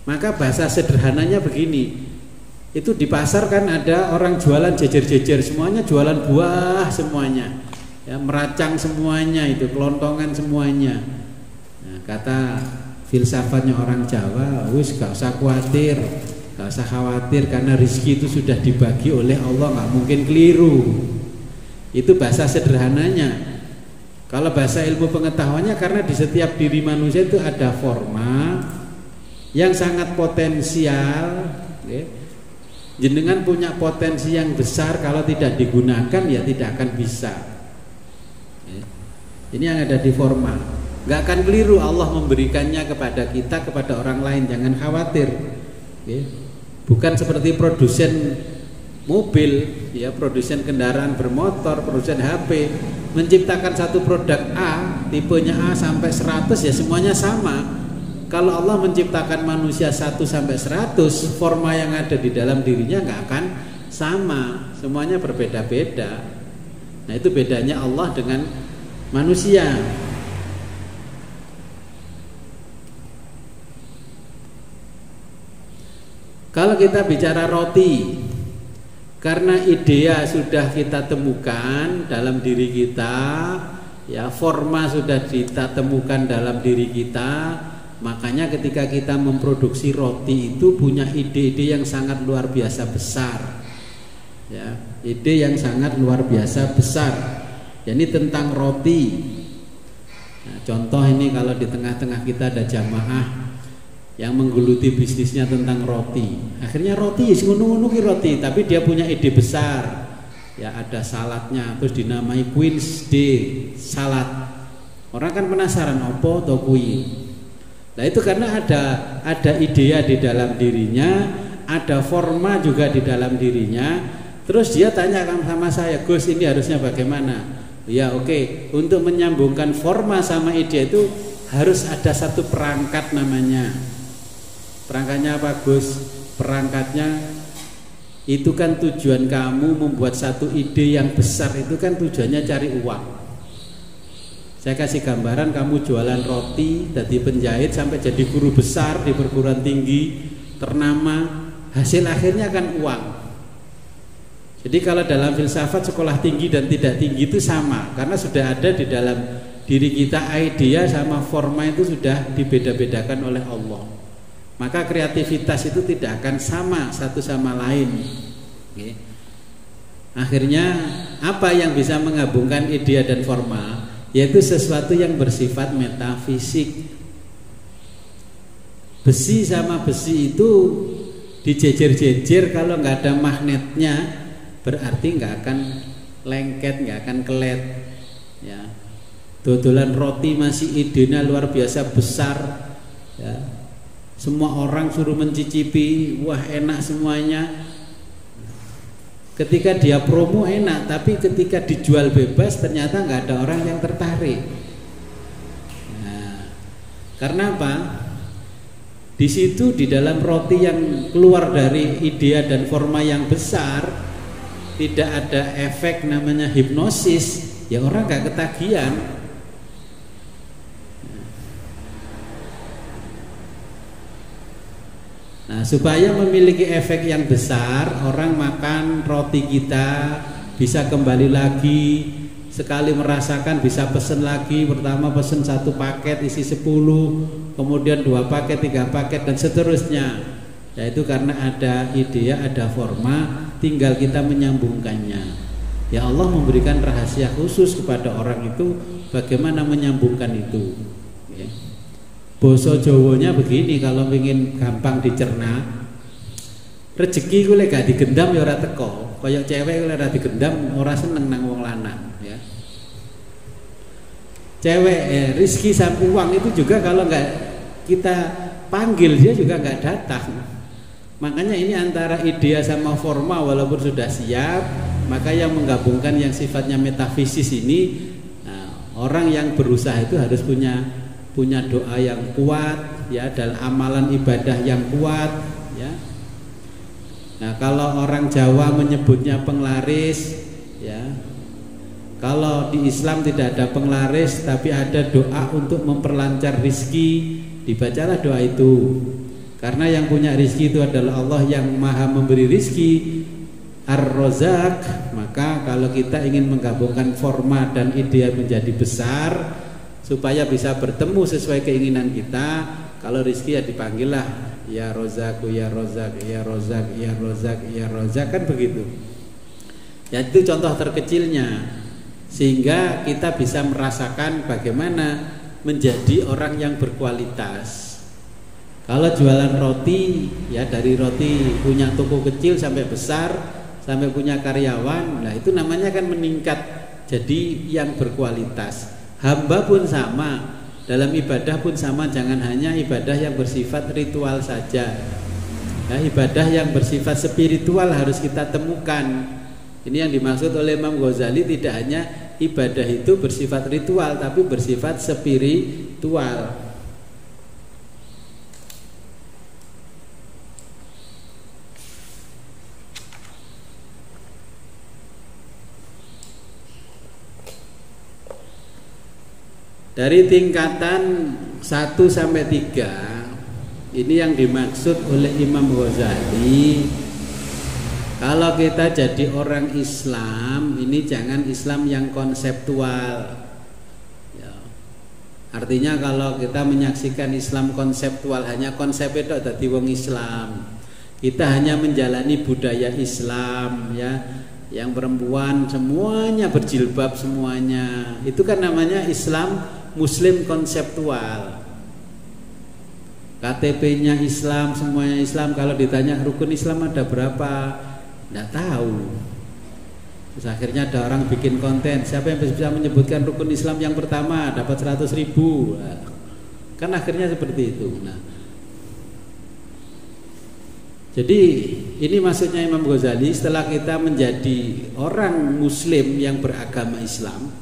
Maka bahasa sederhananya begini, itu di pasar kan ada orang jualan jejer-jejer, semuanya jualan buah semuanya, ya, meracang semuanya, itu kelontongan semuanya. Nah, kata filsafatnya orang Jawa, wis gak usah khawatir, gak usah khawatir karena rezeki itu sudah dibagi oleh Allah, nggak mungkin keliru. Itu bahasa sederhananya. Kalau bahasa ilmu pengetahuannya, karena di setiap diri manusia itu ada forma yang sangat potensial, ya. Jenengan punya potensi yang besar, kalau tidak digunakan ya tidak akan bisa, ya. Ini yang ada di forma. Gak akan keliru Allah memberikannya kepada kita, kepada orang lain, jangan khawatir, ya. Bukan seperti produsen mobil, ya, produsen kendaraan bermotor, produsen HP menciptakan satu produk A, tipenya A sampai 100, ya semuanya sama. Kalau Allah menciptakan manusia 1 sampai 100, forma yang ada di dalam dirinya nggak akan sama, semuanya berbeda-beda. Nah, itu bedanya Allah dengan manusia. Kalau kita bicara roti, karena idea sudah kita temukan dalam diri kita, ya, forma sudah kita temukan dalam diri kita, makanya ketika kita memproduksi roti itu punya ide-ide yang sangat luar biasa besar, ya, ide yang sangat luar biasa besar. Ini tentang roti. Nah, contoh ini kalau di tengah-tengah kita ada jamaah yang menggeluti bisnisnya tentang roti. Akhirnya roti, ngono-ngono ki roti, tapi dia punya ide besar. Ya, ada saladnya, terus dinamai Queen's Day salad. Orang kan penasaran opo to kuwi. Nah, itu karena ada idea di dalam dirinya, ada forma juga di dalam dirinya. Terus dia tanya sama saya, "Gus, ini harusnya bagaimana?" Ya, oke. Untuk menyambungkan forma sama ide itu harus ada satu perangkat namanya. Perangkatnya apa, Gus? Perangkatnya itu kan tujuan kamu membuat satu ide yang besar, itu kan tujuannya cari uang. Saya kasih gambaran, kamu jualan roti, jadi penjahit sampai jadi guru besar di perguruan tinggi ternama, hasil akhirnya kan uang. Jadi kalau dalam filsafat sekolah tinggi dan tidak tinggi itu sama, karena sudah ada di dalam diri kita idea sama forma itu sudah dibeda-bedakan oleh Allah. Maka kreativitas itu tidak akan sama satu sama lain. Oke. Akhirnya apa yang bisa menggabungkan idea dan forma? Yaitu sesuatu yang bersifat metafisik. Besi sama besi itu dijejer-jejer, kalau nggak ada magnetnya berarti nggak akan lengket, nggak akan kelet. Ya, dodolan roti masih idenya luar biasa besar. Ya, semua orang suruh mencicipi, wah enak semuanya. Ketika dia promo enak, tapi ketika dijual bebas ternyata nggak ada orang yang tertarik. Nah, karena apa? Di situ di dalam roti yang keluar dari idea dan forma yang besar tidak ada efek namanya hipnosis, ya orang gak ketagihan. Nah, supaya memiliki efek yang besar, orang makan roti kita bisa kembali lagi. Sekali merasakan bisa pesen lagi. Pertama pesen 1 paket isi 10, kemudian 2 paket, 3 paket dan seterusnya. Yaitu karena ada idea, ada forma, tinggal kita menyambungkannya. Ya Allah memberikan rahasia khusus kepada orang itu bagaimana menyambungkan itu. Ya. Boso Jawanya begini, kalau ingin gampang dicerna, rezeki gue gak digendam ya ora teko. Kayak cewek gue ora digendam ora seneng nang wong lanang. Ya. Cewek rizki sama uang itu juga kalau nggak kita panggil dia juga nggak datang. Makanya ini antara idea sama forma walaupun sudah siap, maka yang menggabungkan yang sifatnya metafisis ini, nah, orang yang berusaha itu harus punya doa yang kuat, ya, dan amalan ibadah yang kuat, ya. Nah, kalau orang Jawa menyebutnya penglaris, ya. Kalau di Islam tidak ada penglaris, tapi ada doa untuk memperlancar rizki, dibacalah doa itu. Karena yang punya rizki itu adalah Allah yang maha memberi rizki, Ar-Razak. Maka kalau kita ingin menggabungkan forma dan ide menjadi besar, supaya bisa bertemu sesuai keinginan kita, kalau rizki ya dipanggillah, ya Razak, ya Razak, ya Razak, ya Razak, ya Razak, kan begitu. Ya itu contoh terkecilnya. Sehingga kita bisa merasakan bagaimana menjadi orang yang berkualitas. Kalau jualan roti, ya dari roti punya toko kecil sampai besar, sampai punya karyawan, nah itu namanya kan meningkat jadi yang berkualitas. Hamba pun sama, dalam ibadah pun sama, jangan hanya ibadah yang bersifat ritual saja. Ya, ibadah yang bersifat spiritual harus kita temukan. Ini yang dimaksud oleh Imam Ghazali, tidak hanya ibadah itu bersifat ritual tapi bersifat spiritual. Dari tingkatan 1 sampai 3 ini yang dimaksud oleh Imam Ghazali. Kalau kita jadi orang Islam, ini jangan Islam yang konseptual. Ya. Artinya kalau kita menyaksikan Islam konseptual, hanya konsep itu dadi wong Islam. Kita hanya menjalani budaya Islam, ya. Yang perempuan semuanya berjilbab semuanya. Itu kan namanya Islam Muslim konseptual. KTP-nya Islam, semuanya Islam. Kalau ditanya rukun Islam ada berapa? Nggak tahu. Terus akhirnya ada orang bikin konten, siapa yang bisa menyebutkan rukun Islam yang pertama dapat 100.000. Kan akhirnya seperti itu. Nah, jadi ini maksudnya Imam Ghazali, setelah kita menjadi orang Muslim yang beragama Islam,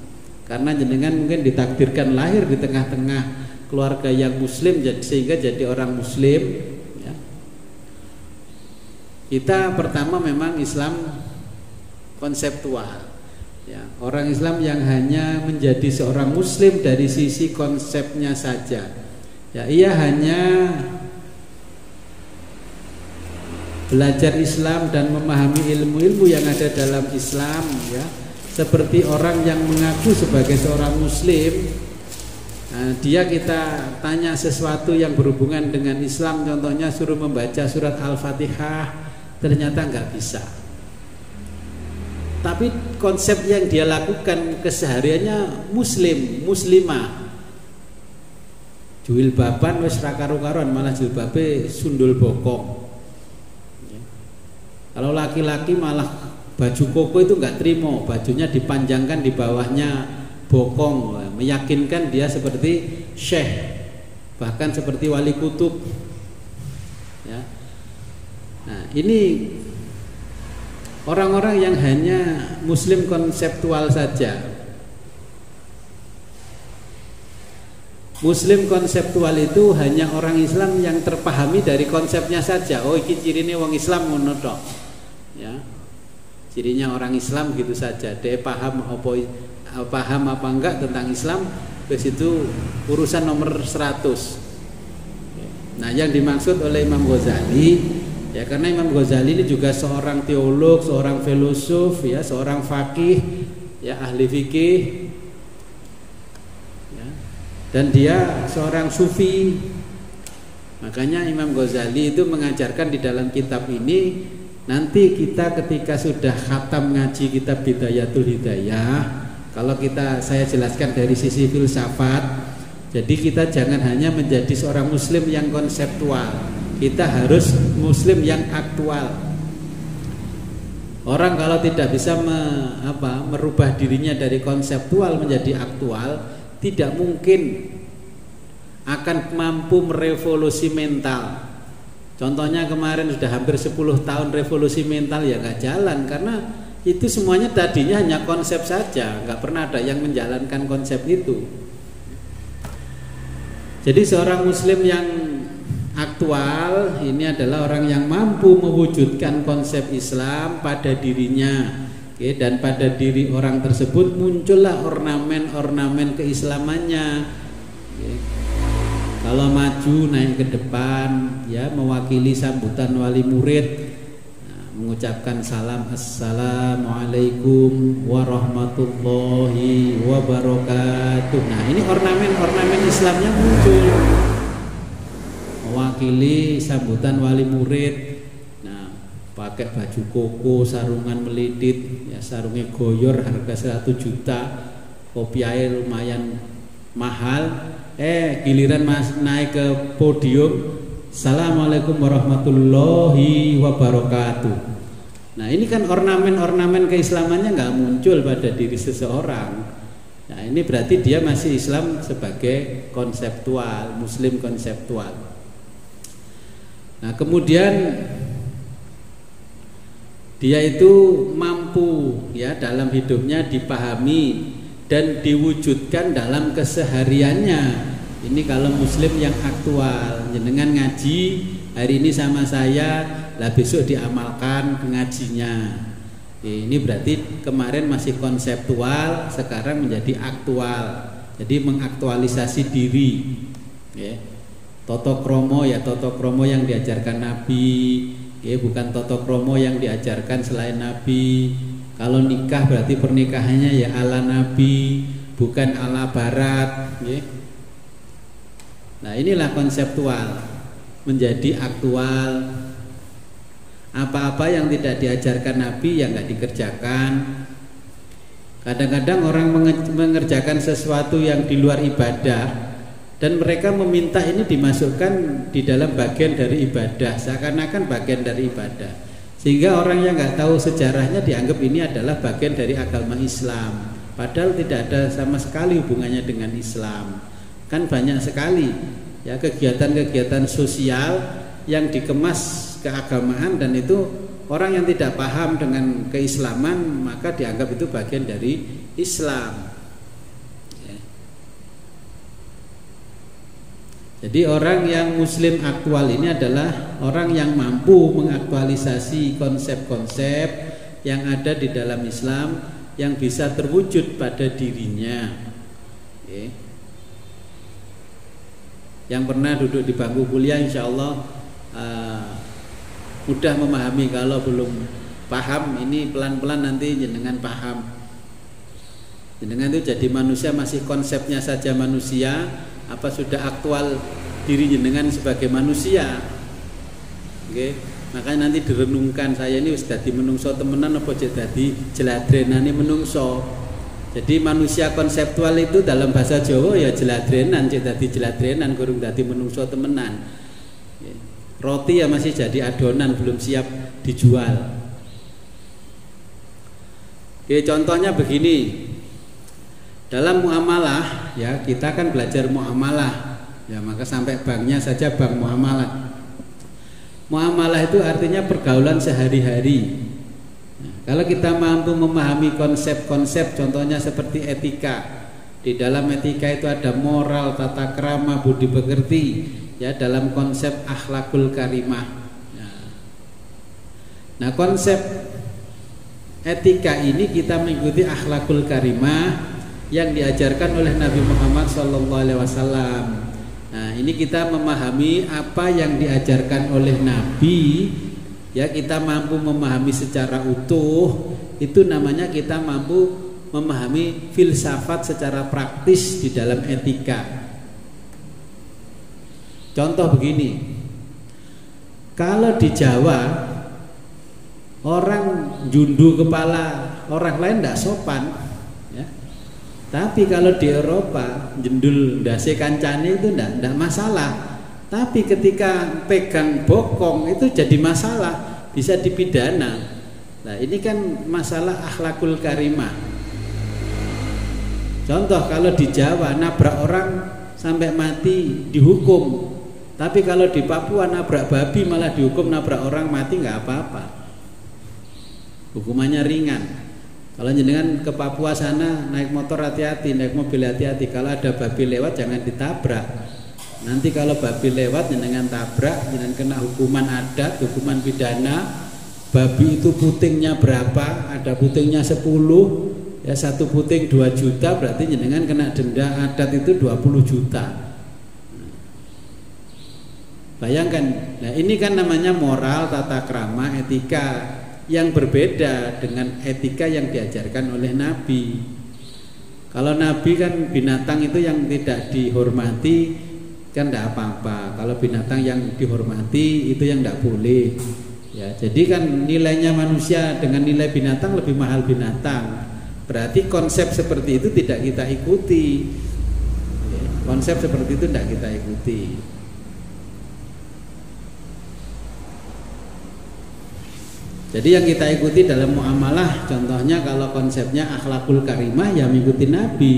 karena jenengan mungkin ditakdirkan lahir di tengah-tengah keluarga yang Muslim, sehingga jadi orang Muslim. Kita pertama memang Islam konseptual, ya, orang Islam yang hanya menjadi seorang Muslim dari sisi konsepnya saja. Ya, ia hanya belajar Islam dan memahami ilmu-ilmu yang ada dalam Islam, ya, seperti orang yang mengaku sebagai seorang Muslim. Nah, dia kita tanya sesuatu yang berhubungan dengan Islam, contohnya suruh membaca surat Al-Fatihah, ternyata nggak bisa. Tapi konsep yang dia lakukan kesehariannya Muslim, Muslimah. Jilbaban wis ra karo-karuan, malah jilbabe sundul bokong. Kalau laki-laki malah baju koko itu nggak terima, bajunya dipanjangkan di bawahnya bokong, meyakinkan dia seperti syekh, bahkan seperti wali kutub. Ya. Nah, ini orang-orang yang hanya muslim konseptual saja. Muslim konseptual itu hanya orang Islam yang terpahami dari konsepnya saja. Oh, iki cirine wong Islam ngono tok. Ya. Cirinya orang Islam gitu saja. Dia paham apa enggak tentang Islam, wis itu urusan nomor 100. Nah, yang dimaksud oleh Imam Ghazali, ya karena Imam Ghazali ini juga seorang teolog, seorang filosof, ya, seorang faqih, ya ahli fikih. Dan dia seorang sufi. Makanya Imam Ghazali itu mengajarkan di dalam kitab ini, nanti kita ketika sudah khatam ngaji kitab Bidayatul Hidayah, kalau saya jelaskan dari sisi filsafat, jadi kita jangan hanya menjadi seorang muslim yang konseptual, kita harus muslim yang aktual. Orang kalau tidak bisa merubah dirinya dari konseptual menjadi aktual, tidak mungkin akan mampu merevolusi mental. Contohnya kemarin sudah hampir 10 tahun revolusi mental, ya nggak jalan, karena itu semuanya tadinya hanya konsep saja, nggak pernah ada yang menjalankan konsep itu. Jadi seorang muslim yang aktual ini adalah orang yang mampu mewujudkan konsep Islam pada dirinya. Oke, dan pada diri orang tersebut muncullah ornamen-ornamen keislamannya. Oke. Kalau maju naik ke depan, ya mewakili sambutan wali murid, mengucapkan salam, assalamualaikum warahmatullahi wabarakatuh. Nah, ini ornamen-ornamen Islamnya muncul, mewakili sambutan wali murid. Pakai baju koko, sarungan melidit, ya sarungnya goyor harga 1 juta, kopiahnya lumayan mahal. Giliran naik ke podium, assalamualaikum warahmatullahi wabarakatuh. Nah, ini kan ornamen-ornamen keislamannya nggak muncul pada diri seseorang. Nah, ini berarti dia masih Islam sebagai konseptual, muslim konseptual. Nah, kemudian dia itu mampu, ya, dalam hidupnya dipahami dan diwujudkan dalam kesehariannya. Ini kalau muslim yang aktual, jenengan ngaji hari ini sama saya, lah besok diamalkan ngajinya. Ini berarti kemarin masih konseptual, sekarang menjadi aktual. Jadi mengaktualisasi diri. Ya. Toto kromo, ya toto kromo yang diajarkan Nabi. Ya, bukan toto kromo yang diajarkan selain Nabi. Kalau nikah berarti pernikahannya ya ala Nabi, bukan ala Barat. Ya. Nah, inilah konseptual, menjadi aktual. Apa-apa yang tidak diajarkan Nabi yang nggak dikerjakan. Kadang-kadang orang mengerjakan sesuatu yang di luar ibadah, dan mereka meminta ini dimasukkan di dalam bagian dari ibadah, seakan-akan bagian dari ibadah. Sehingga orang yang nggak tahu sejarahnya dianggap ini adalah bagian dari agama Islam. Padahal tidak ada sama sekali hubungannya dengan Islam. Kan banyak sekali ya kegiatan-kegiatan sosial yang dikemas keagamaan, dan itu orang yang tidak paham dengan keislaman maka dianggap itu bagian dari Islam. Jadi orang yang muslim aktual ini adalah orang yang mampu mengaktualisasi konsep-konsep yang ada di dalam Islam yang bisa terwujud pada dirinya. Oke. Yang pernah duduk di bangku kuliah insya Allah mudah memahami. Kalau belum paham ini pelan-pelan nanti jenengan paham. Jenengan itu jadi manusia masih konsepnya saja manusia, apa sudah aktual diri jenengan sebagai manusia. Oke, makanya nanti direnungkan, saya ini wis dadi menungso temenan apa jadi jeladrenane menungso. Jadi manusia konseptual itu dalam bahasa Jawa ya jeladrenan, cek dadi jeladrenan, gurung dadi menungso temenan. Roti ya masih jadi adonan, belum siap dijual. Oke, contohnya begini. Dalam muamalah ya, kita kan belajar muamalah. Ya, maka sampai banknya saja bank muamalah. Muamalah itu artinya pergaulan sehari-hari. Kalau kita mampu memahami konsep-konsep, contohnya seperti etika. Di dalam etika itu ada moral, tata krama, budi pekerti, ya, dalam konsep akhlakul karimah. Nah, konsep etika ini kita mengikuti akhlakul karimah yang diajarkan oleh Nabi Muhammad SAW. Nah, ini kita memahami apa yang diajarkan oleh Nabi. Ya, kita mampu memahami secara utuh, itu namanya kita mampu memahami filsafat secara praktis di dalam etika. Contoh begini, kalau di Jawa orang jundu kepala orang lain tidak sopan, ya. Tapi kalau di Eropa jendul dase kancane itu tidak masalah. Tapi ketika pegang bokong itu jadi masalah, bisa dipidana. Nah, ini kan masalah akhlakul karimah. Contoh kalau di Jawa nabrak orang sampai mati dihukum. Tapi kalau di Papua nabrak babi malah dihukum nabrak orang mati, nggak apa-apa. Hukumannya ringan. Kalau jenengan ke Papua sana naik motor hati-hati, naik mobil hati-hati. Kalau ada babi lewat jangan ditabrak. Nanti kalau babi lewat jenengan tabrak, jenengan kena hukuman adat, hukuman pidana. Babi itu putingnya berapa? Ada putingnya 10, ya, satu puting 2 juta, berarti jenengan kena denda adat itu 20 juta. Bayangkan, nah ini kan namanya moral, tata krama, etika yang berbeda dengan etika yang diajarkan oleh Nabi. Kalau Nabi kan binatang itu yang tidak dihormati kan tidak apa-apa. Kalau binatang yang dihormati itu yang tidak boleh. Ya, jadi kan nilainya manusia dengan nilai binatang lebih mahal binatang. Berarti konsep seperti itu tidak kita ikuti. Konsep seperti itu tidak kita ikuti. Jadi yang kita ikuti dalam muamalah, contohnya kalau konsepnya akhlakul karimah ya mengikuti Nabi.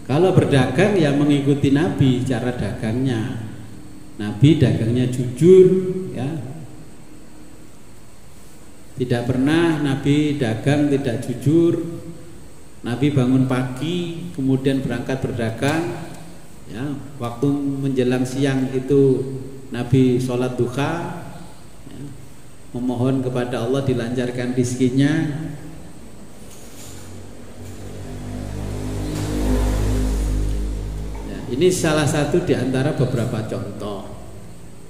Kalau berdagang ya mengikuti Nabi cara dagangnya. Nabi dagangnya jujur, ya. Tidak pernah Nabi dagang tidak jujur. Nabi bangun pagi kemudian berangkat berdagang, ya. Waktu menjelang siang itu Nabi sholat duha, ya. Memohon kepada Allah dilancarkan rezekinya. Ini salah satu di antara beberapa contoh.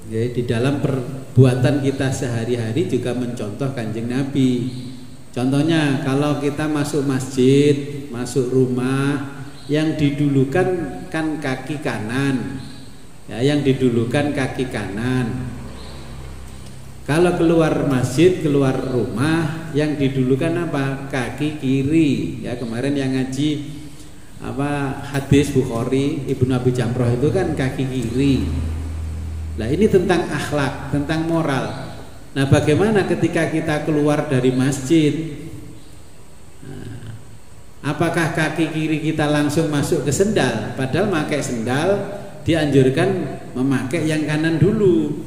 Ya, di dalam perbuatan kita sehari-hari juga mencontoh Kanjeng Nabi. Contohnya kalau kita masuk masjid, masuk rumah, yang didulukan kan kaki kanan. Ya, yang didulukan kaki kanan. Kalau keluar masjid, keluar rumah, yang didulukan apa? Kaki kiri. Ya, kemarin yang ngaji hadis Bukhari Ibnu Abi Jamroh itu kan kaki kiri. Nah, ini tentang akhlak, tentang moral. Nah, bagaimana ketika kita keluar dari masjid? Nah, apakah kaki kiri kita langsung masuk ke sendal? Padahal memakai sendal dianjurkan memakai yang kanan dulu.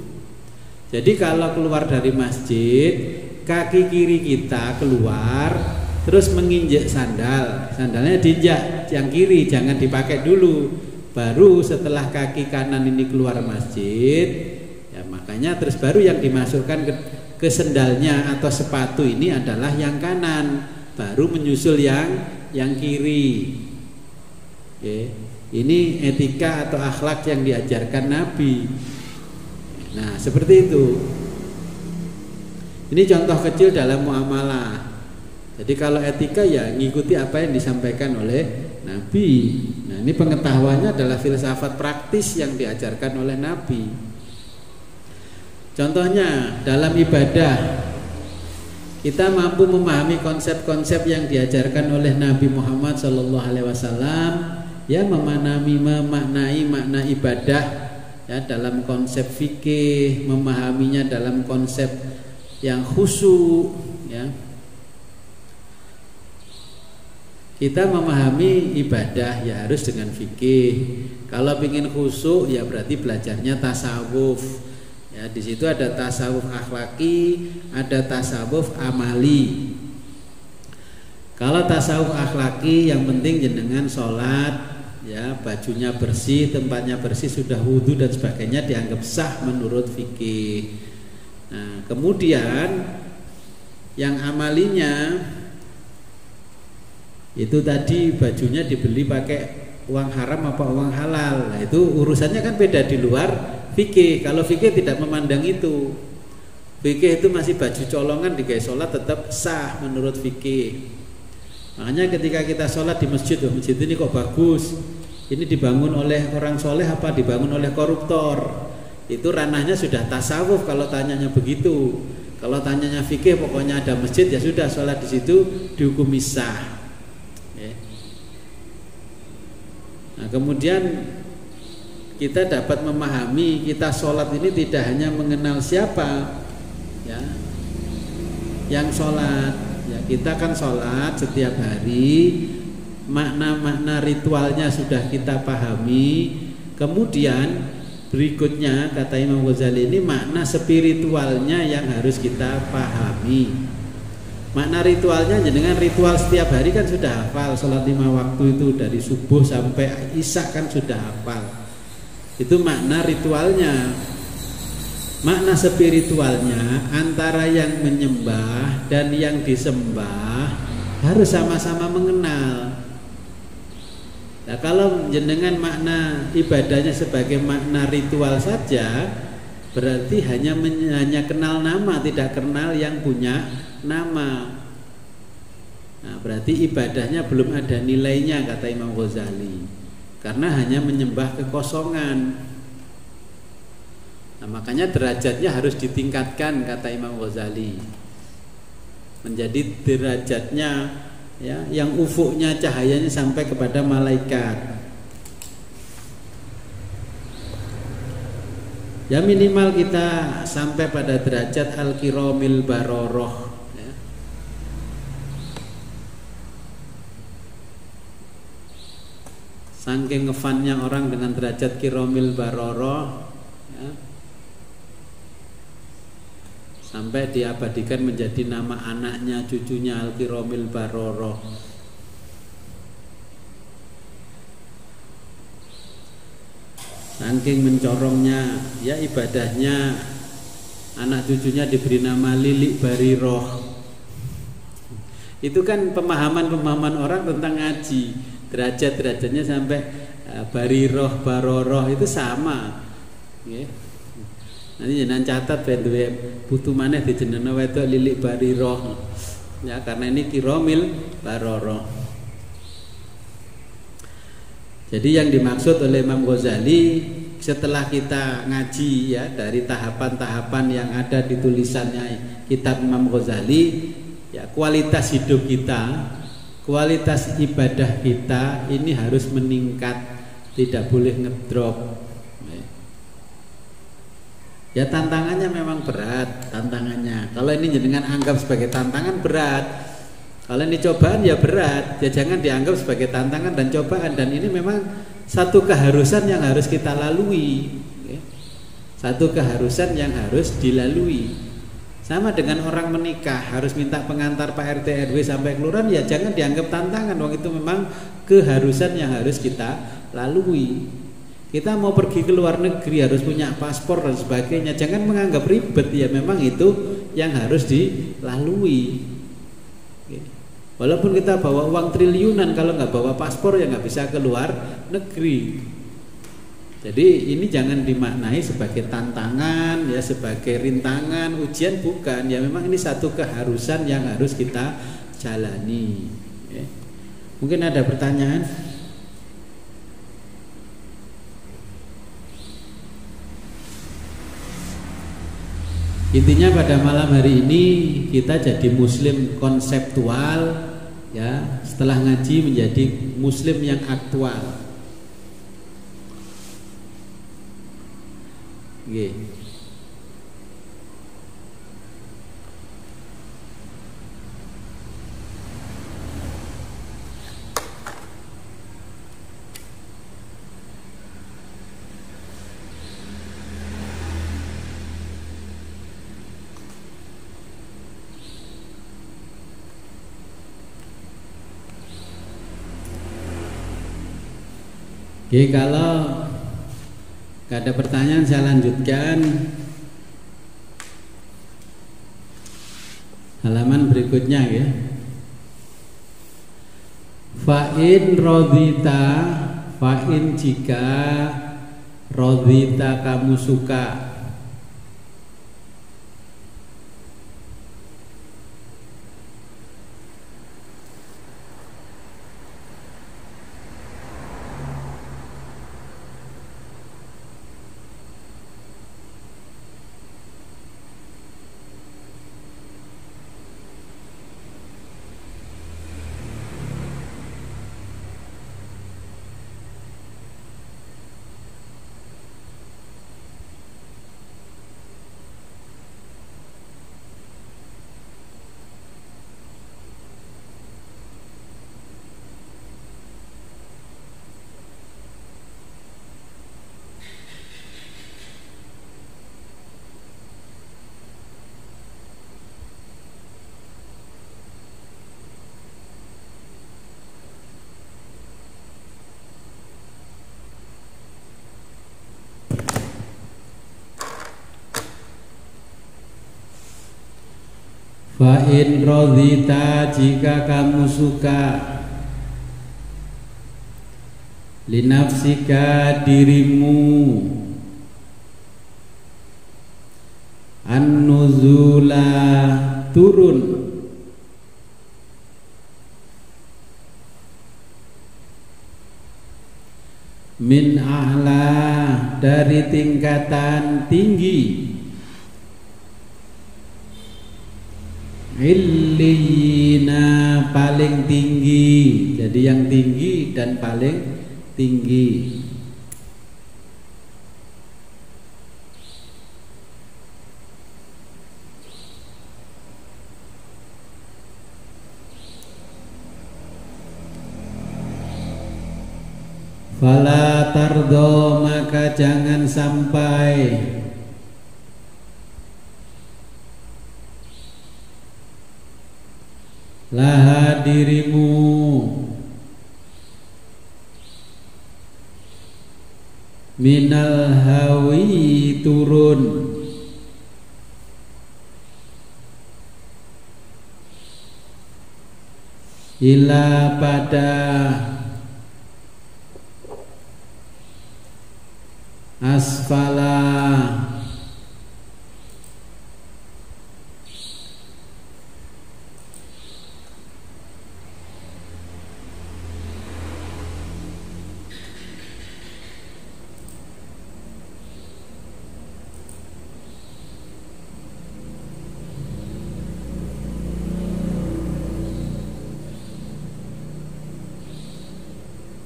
Jadi kalau keluar dari masjid, kaki kiri kita keluar terus menginjak sandal, sandalnya diinjak yang kiri, jangan dipakai dulu. Baru setelah kaki kanan ini keluar masjid, ya makanya terus baru yang dimasukkan ke sendalnya atau sepatu ini adalah yang kanan, baru menyusul yang kiri. Oke. Ini etika atau akhlak yang diajarkan Nabi. Nah, seperti itu. Ini contoh kecil dalam muamalah. Jadi kalau etika ya ngikuti apa yang disampaikan oleh Nabi. Nah, ini pengetahuannya adalah filsafat praktis yang diajarkan oleh Nabi. Contohnya dalam ibadah. kita mampu memahami konsep-konsep yang diajarkan oleh Nabi Muhammad SAW, ya, memaknai makna ibadah, ya, dalam konsep fikih, memahaminya dalam konsep yang khusyuk, ya. Kita memahami ibadah ya harus dengan fikih. Kalau ingin khusyuk ya berarti belajarnya tasawuf. Ya, di situ ada tasawuf akhlaki, ada tasawuf amali. Kalau tasawuf akhlaki yang penting jenengan sholat, ya, bajunya bersih, tempatnya bersih, sudah wudhu dan sebagainya dianggap sah menurut fikih. Nah, kemudian yang amalinya itu tadi bajunya dibeli pakai uang haram apa uang halal. Nah, itu urusannya kan beda di luar fikih. Kalau fikih tidak memandang itu. Fikih itu masih baju colongan digawe sholat tetap sah menurut fikih. Makanya ketika kita sholat di masjid, masjid ini kok bagus, ini dibangun oleh orang soleh apa dibangun oleh koruptor, itu ranahnya sudah tasawuf kalau tanyanya begitu. Kalau tanyanya fikih, pokoknya ada masjid ya sudah, sholat di situ dihukumi sah. Nah, kemudian kita dapat memahami kita sholat ini tidak hanya mengenal siapa, ya, yang sholat, ya, kita kan sholat setiap hari, makna-makna ritualnya sudah kita pahami. Kemudian berikutnya kata Imam Ghazali ini makna spiritualnya yang harus kita pahami. Makna ritualnya dengan ritual setiap hari kan sudah hafal, sholat 5 waktu itu dari subuh sampai isya kan sudah hafal. Itu makna ritualnya. Makna spiritualnya antara yang menyembah dan yang disembah harus sama-sama mengenal. Nah, kalau jenengan makna ibadahnya sebagai makna ritual saja, berarti hanya kenal nama, tidak kenal yang punya nama. Nah, berarti ibadahnya belum ada nilainya kata Imam Ghazali, karena hanya menyembah kekosongan. Nah, makanya derajatnya harus ditingkatkan kata Imam Ghazali, menjadi derajatnya, ya, yang ufuknya cahayanya sampai kepada malaikat. Ya minimal kita sampai pada derajat al-kiramil baroroh, ya. Saking ngefannya orang dengan derajat kiramil baroroh, ya, sampai diabadikan menjadi nama anaknya, cucunya al-kiramil baroroh. Saking mencorongnya, ya, ibadahnya, anak cucunya diberi nama Lilik Bariroh. Itu kan pemahaman orang tentang ngaji. Derajat-derajatnya sampai Bariroh, Baroroh itu sama. Okay. Nanti jangan catat duwe putu maneh dijenengan wedok Lilik Bariroh. Ya, karena ini kiromil Baroroh. Jadi yang dimaksud oleh Imam Ghazali setelah kita ngaji, ya, dari tahapan-tahapan yang ada di tulisannya kitab Imam Ghazali, ya, kualitas hidup kita, kualitas ibadah kita ini harus meningkat, tidak boleh ngedrop. Ya, tantangannya memang berat, tantangannya. Kalau ini jenengan anggap sebagai tantangan berat, kalau ini cobaan ya berat, ya jangan dianggap sebagai tantangan dan cobaan. Dan ini memang satu keharusan yang harus kita lalui, ya. Satu keharusan yang harus dilalui. Sama dengan orang menikah, harus minta pengantar Pak RT RW sampai kelurahan, ya jangan dianggap tantangan, wong itu memang keharusan yang harus kita lalui. Kita mau pergi ke luar negeri harus punya paspor dan sebagainya, jangan menganggap ribet, ya memang itu yang harus dilalui. Walaupun kita bawa uang triliunan, kalau nggak bawa paspor ya nggak bisa keluar negeri. Jadi ini jangan dimaknai sebagai tantangan, ya, sebagai rintangan, ujian, bukan. Ya memang ini satu keharusan yang harus kita jalani. Ya. Mungkin ada pertanyaan? Intinya pada malam hari ini kita jadi muslim konseptual, ya, setelah ngaji menjadi muslim yang aktual. Oke. Oke, kalau gak ada pertanyaan saya lanjutkan halaman berikutnya ya. Fa'in rodita, fa'in jika rodita kamu suka. Fa'in rodita jika kamu suka, linafsika dirimu, an-nuzula turun, min a'la dari tingkatan tinggi, illiyina paling tinggi, jadi yang tinggi dan paling tinggi. Fala tardo maka jangan sampai laha dirimu minal hawi turun ila pada asfala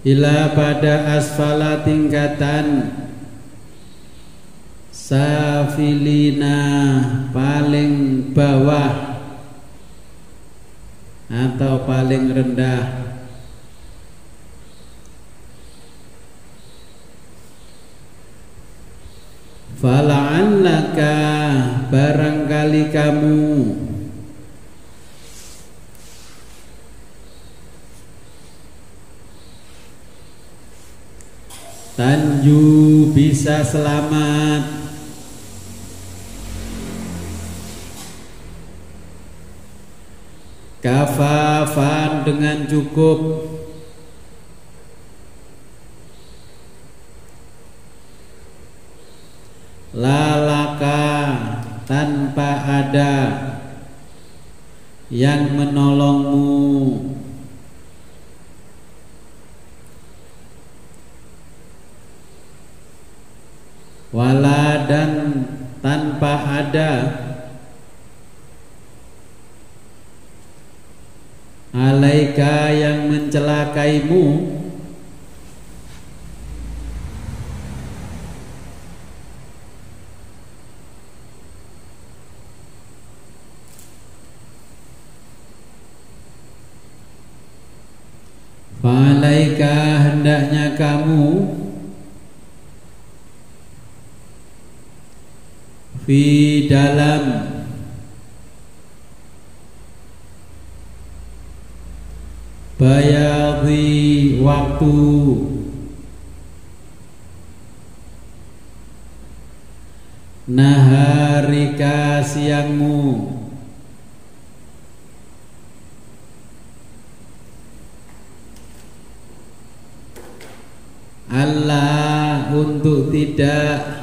ila pada asfala tingkatan safilina paling bawah atau paling rendah. Fala'allaka barangkali kamu tanju bisa selamat kafafan dengan cukup lalaka tanpa ada yang menolongmu wala dan tanpa ada Falaika yang mencelakaimu, falaika hendaknya kamu, fi dalam bayadhi waktu, naharika siangmu, Allah untuk tidak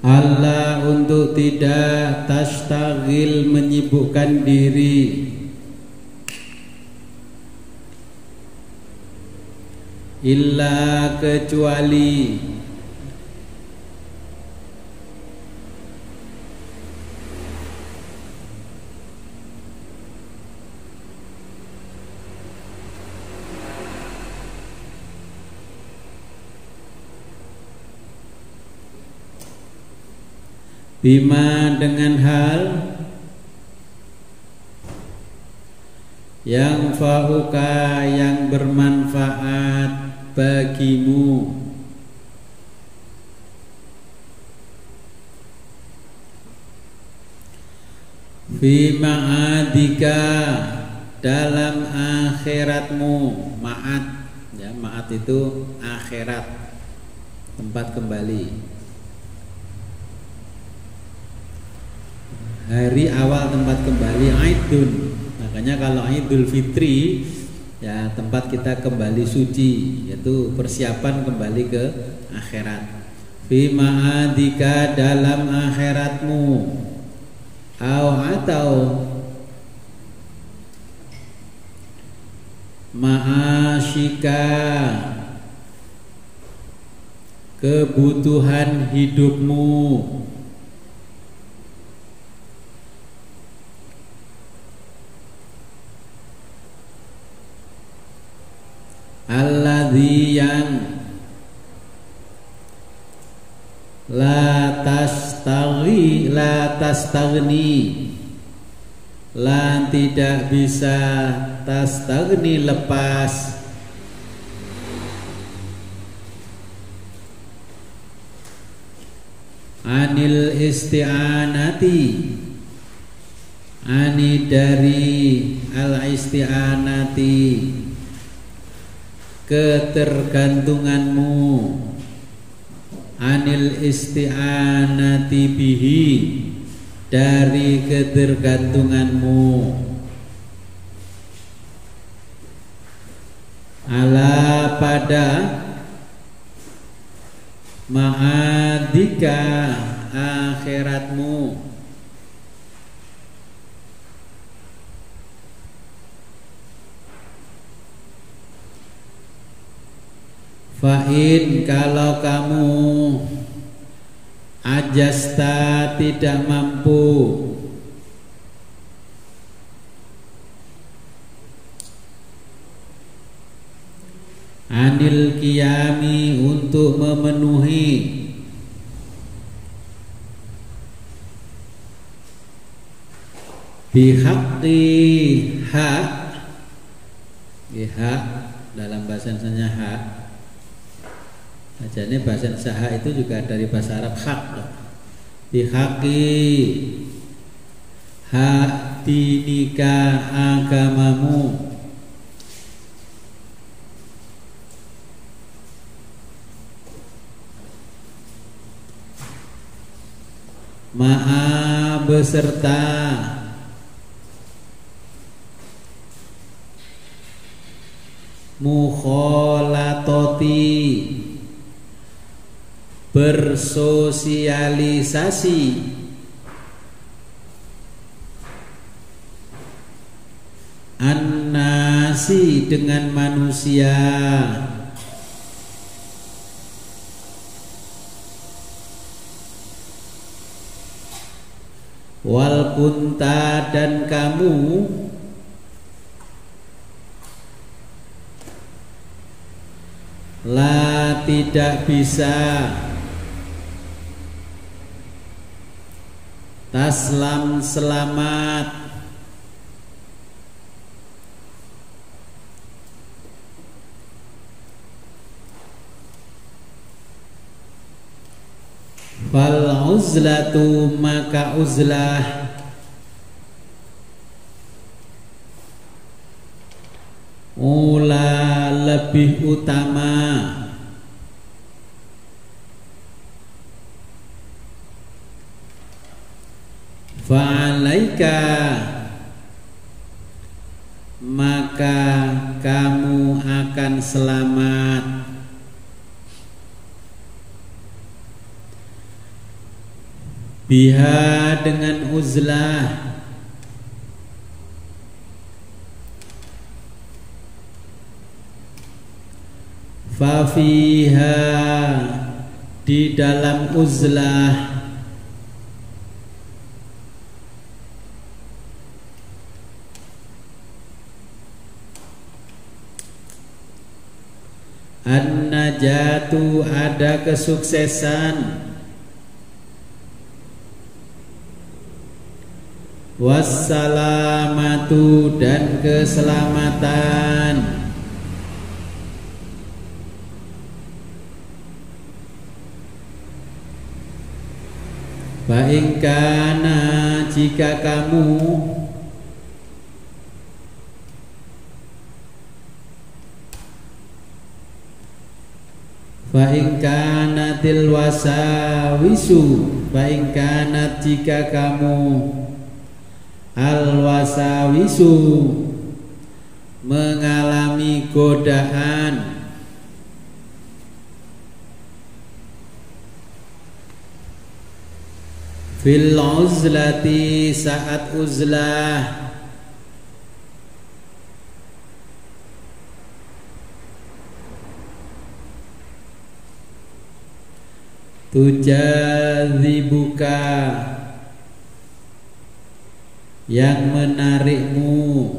Allah untuk tidak tashtagil menyibukkan diri illa kecuali bima dengan hal yang fa'uka yang bermanfaat bagimu, fi ma'adika dalam akhiratmu. Ma'ad ya, ma'ad itu akhirat, tempat kembali. Hari awal tempat kembali Aidun. Makanya kalau Idul Fitri ya tempat kita kembali suci, yaitu persiapan kembali ke akhirat. Fi ma'adika dalam akhiratmu, atau ma'asyika kebutuhan hidupmu, alladzi yang la tastagni la tidak bisa tastagni lepas anil isti'anati ani dari al isti'anati ketergantunganmu, anil isti'anati bihi dari ketergantunganmu, ala pada ma'adika akhiratmu, fa'in kalau kamu ajasta tidak mampu anil qiyami untuk memenuhi bihaqqi hak, hak dalam bahasa Indonesia hak. Jadi bahasa Indonesia itu juga dari bahasa Arab hak. Bihaqi hak dinika agamamu. Ma'a beserta mukholatoti bersosialisasi annasi dengan manusia wal kunta dan kamu la tidak bisa taslam selamat fal uzlatu maka uzlah ula lebih utama fa'alaika maka kamu akan selamat biha dengan uzlah fafiha di dalam uzlah an-najatu ada kesuksesan wassalamatu dan keselamatan Ba'ingkana jika kamu Ba'ingkanatil wasawisu Ba'ingkanat jika kamu al-wasawisu mengalami godaan fil uzlati saat uzlah tujadzibuka yang menarikmu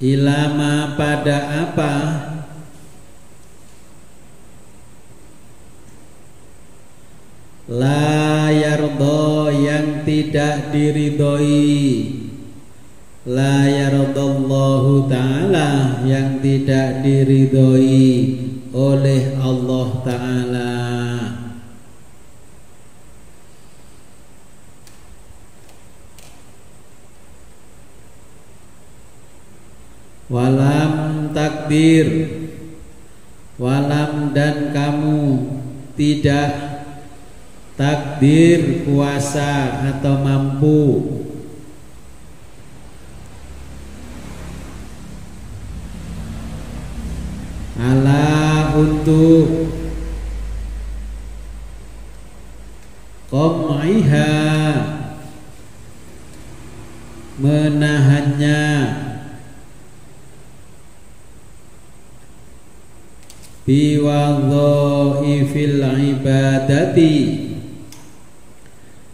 ilama pada apa la yardo yang tidak diridhoi la yardallahu ta'ala yang tidak diridhoi oleh Allah ta'ala walam takdir walam dan kamu tidak takdir kuasa atau mampu ala untuk qam'iha menahannya biwadhaifil ibadati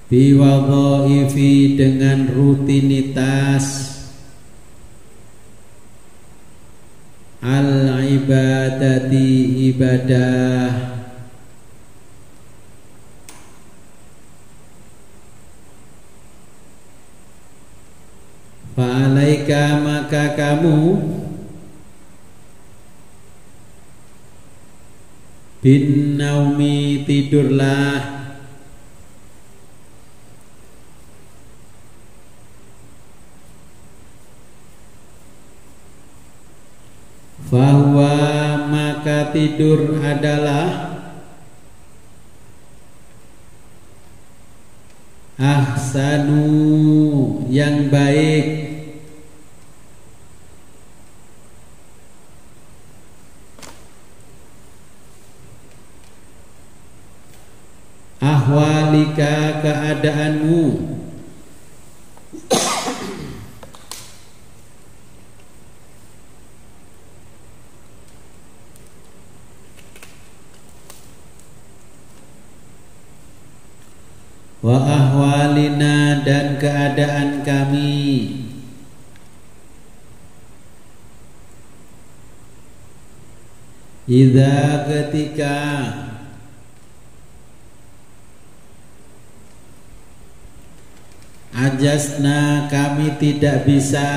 biwadhaifi dengan rutinitas al ibadati ibadah fa'alaika maka kamu bin naumi tidurlah Fahuwa maka tidur adalah ahsanu yang baik, ahwalika keadaanmu, wa ahwalina dan keadaan kami, idza ketika ajasna kami tidak bisa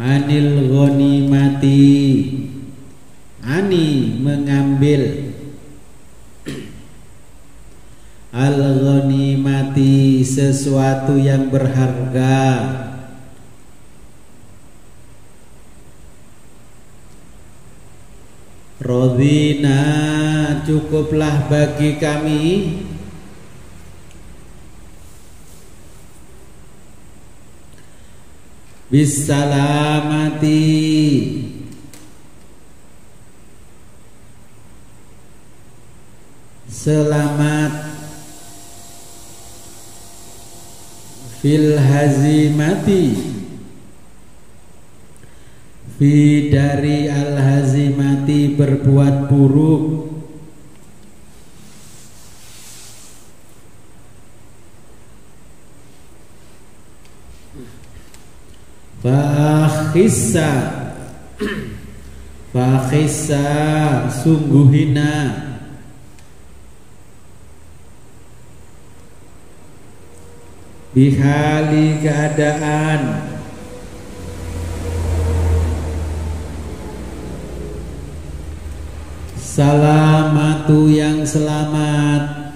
anil ghanimati, ani mengambil, al ghanimati sesuatu yang berharga, rodina cukuplah bagi kami bisalamati selamat, fil hazimati fi dari al hazimati berbuat buruk, Fakhissa sungguh hina, bihali keadaan, salamatu yang selamat,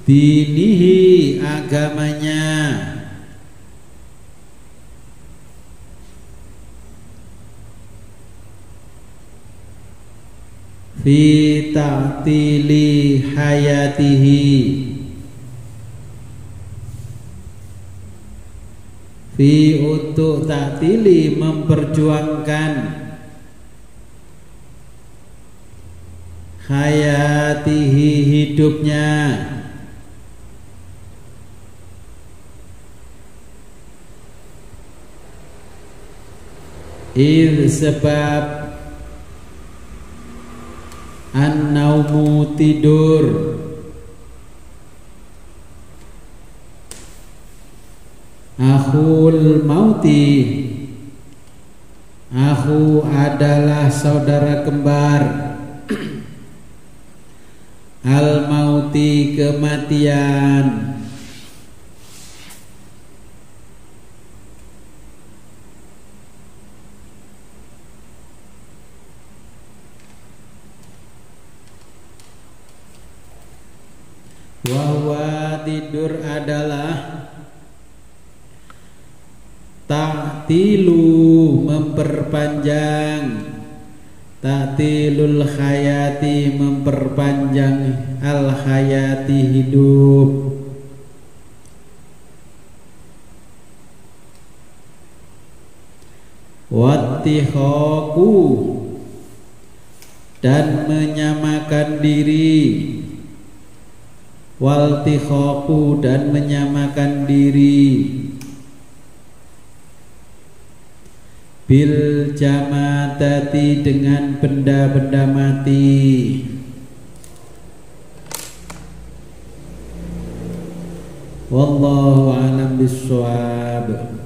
dinihi agamanya, fi ta'tili hayatihi, fi untuk ta'tili memperjuangkan hayatihi hidupnya, sebab an-naumu tidur, akhul mauti, akhu adalah saudara kembar, al mauti kematian, wahwa tidur adalah ta'tilu memperpanjang, ta'tilul hayati memperpanjang al hayati hidup, wattihoku dan menyamakan diri, waltihoku dan menyamakan diri, bil jamadati dengan benda-benda mati, wallahu a'lam bishawab.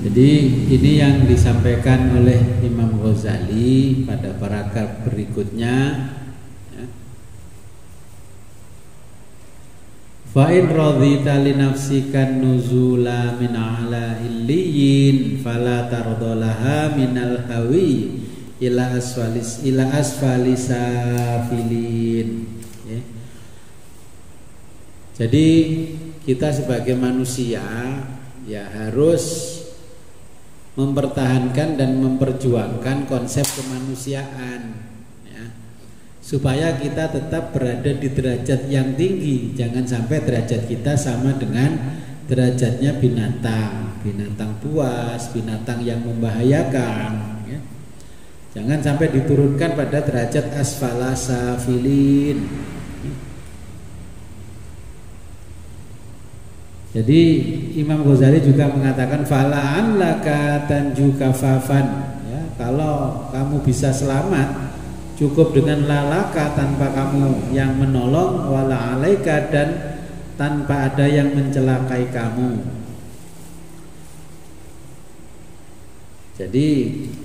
Jadi ini yang disampaikan oleh Imam Ghazali pada paragraf berikutnya. Fa in radhita li nafsika nuzula min ala illiyin fala tardolaha minal hawi ila asfali safilin. Ya. Jadi kita sebagai manusia ya harus mempertahankan dan memperjuangkan konsep kemanusiaan ya, supaya kita tetap berada di derajat yang tinggi. Jangan sampai derajat kita sama dengan derajatnya binatang buas, binatang yang membahayakan ya. Jangan sampai diturunkan pada derajat asfala safilin. Jadi Imam Ghazali juga mengatakan fala'an laka tanju kafafan ya, kalau kamu bisa selamat cukup dengan lalaka tanpa kamu yang menolong, wala alaika dan tanpa ada yang mencelakai kamu. Jadi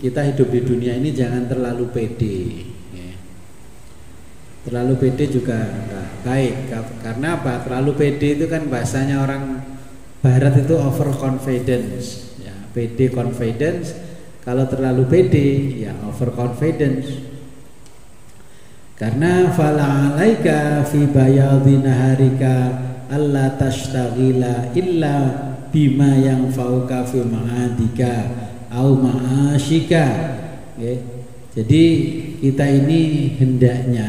kita hidup di dunia ini jangan terlalu pede ya. Terlalu pede juga enggak baik. Karena apa? Terlalu pede itu kan bahasanya orang Barat itu overconfidence ya, pede confidence. Kalau terlalu pede ya overconfidence. Karena fala alaika fi bayadhi naharika alla tashtagila illa bima yang fauka fi ma'adika au ma'asyika ya. Jadi kita ini hendaknya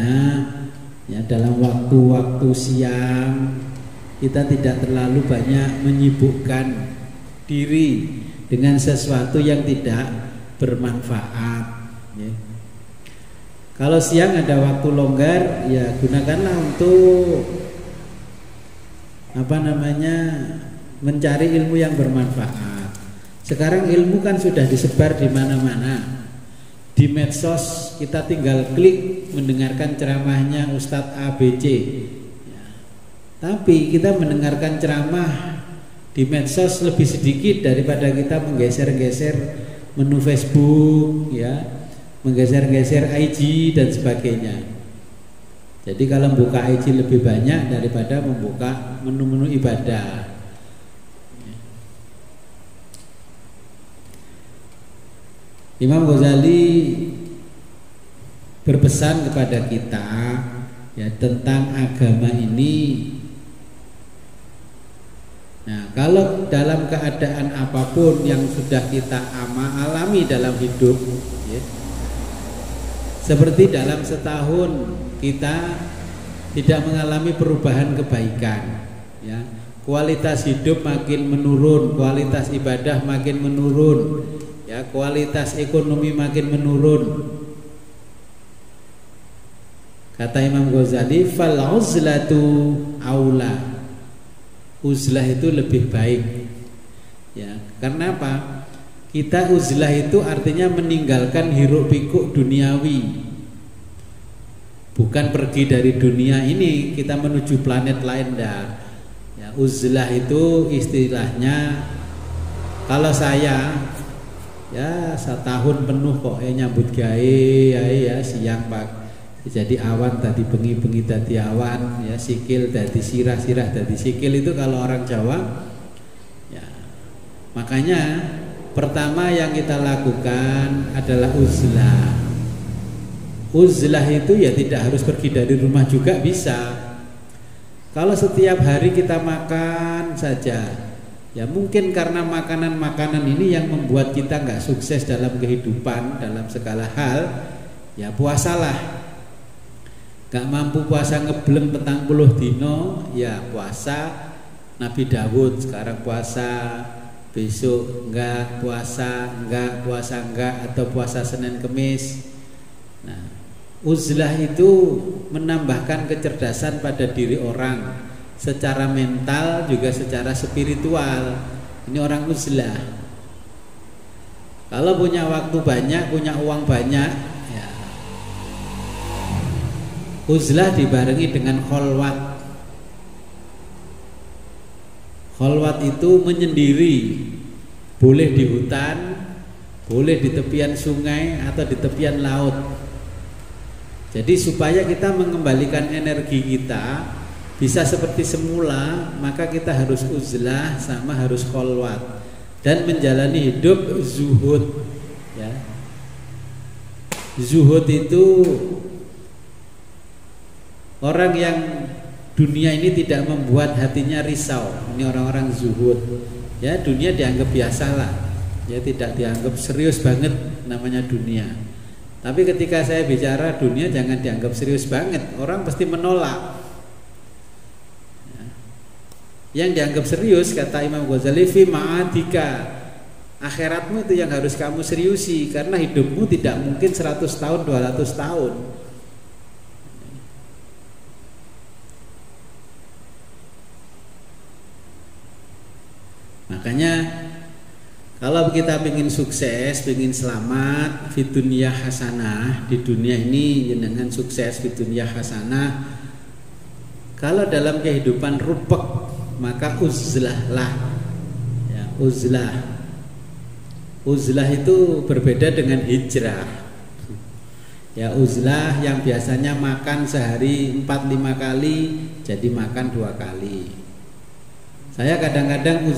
ya dalam waktu-waktu siang kita tidak terlalu banyak menyibukkan diri dengan sesuatu yang tidak bermanfaat ya. Kalau siang ada waktu longgar ya gunakanlah untuk mencari ilmu yang bermanfaat. Sekarang ilmu kan sudah disebar di mana-mana. Di medsos kita tinggal klik mendengarkan ceramahnya Ustadz ABC ya. Tapi kita mendengarkan ceramah di medsos lebih sedikit daripada kita menggeser-geser menu Facebook ya, menggeser-geser IG dan sebagainya. Jadi kalau membuka IG lebih banyak daripada membuka menu-menu ibadah. Imam Ghazali berpesan kepada kita ya tentang agama ini. Nah, kalau dalam keadaan apapun yang sudah kita alami dalam hidup ya, seperti dalam setahun kita tidak mengalami perubahan kebaikan ya, kualitas hidup makin menurun, kualitas ibadah makin menurun ya, kualitas ekonomi makin menurun. Kata Imam Ghazali, fal uzlatu aula. Uzlah itu lebih baik. Ya, karena apa? Kita uzlah itu artinya meninggalkan hiruk pikuk duniawi. Bukan pergi dari dunia ini kita menuju planet lain dah. Ya, uzlah itu istilahnya kalau saya ya setahun penuh kok nyambut gawe ya siang pak jadi awan tadi bengi tadi awan ya, sikil tadi sirah tadi sikil. Itu kalau orang Jawa ya. Makanya pertama yang kita lakukan adalah uzlah. Uzlah itu ya tidak harus pergi dari rumah juga bisa. Kalau setiap hari kita makan saja ya, mungkin karena makanan-makanan ini yang membuat kita nggak sukses dalam kehidupan dalam segala hal ya, puasalah. Gak mampu puasa ngebleng 40 dino ya puasa Nabi Dawud. Sekarang puasa, besok enggak puasa atau puasa Senin Kemis. Nah, uzlah itu menambahkan kecerdasan pada diri orang secara mental juga secara spiritual. Ini orang uzlah. Kalau punya waktu banyak, punya uang banyak ya, uzlah dibarengi dengan kholwat. Kholwat itu menyendiri. boleh di hutan, boleh di tepian sungai atau di tepian laut. Jadi supaya kita mengembalikan energi kita bisa seperti semula, maka kita harus uzlah sama harus kholwat dan menjalani hidup zuhud. Ya. Zuhud itu orang yang dunia ini tidak membuat hatinya risau. Ini orang-orang zuhud. Ya, dunia dianggap biasa lah. Ya, tidak dianggap serius banget namanya dunia. Tapi ketika saya bicara dunia jangan dianggap serius banget. Orang pasti menolak. Ya. Yang dianggap serius kata Imam Ghazali fi ma'adika. Akhiratmu itu yang harus kamu seriusi karena hidupmu tidak mungkin 100 tahun, 200 tahun. Makanya kalau kita ingin sukses, ingin selamat di dunia hasanah, di dunia ini dengan sukses di dunia hasanah. Kalau dalam kehidupan rupek, maka uzlahlah. Ya, uzlah. Uzlah itu berbeda dengan hijrah. Ya, uzlah yang biasanya makan sehari 4-5 kali jadi makan 2 kali. Saya kadang-kadang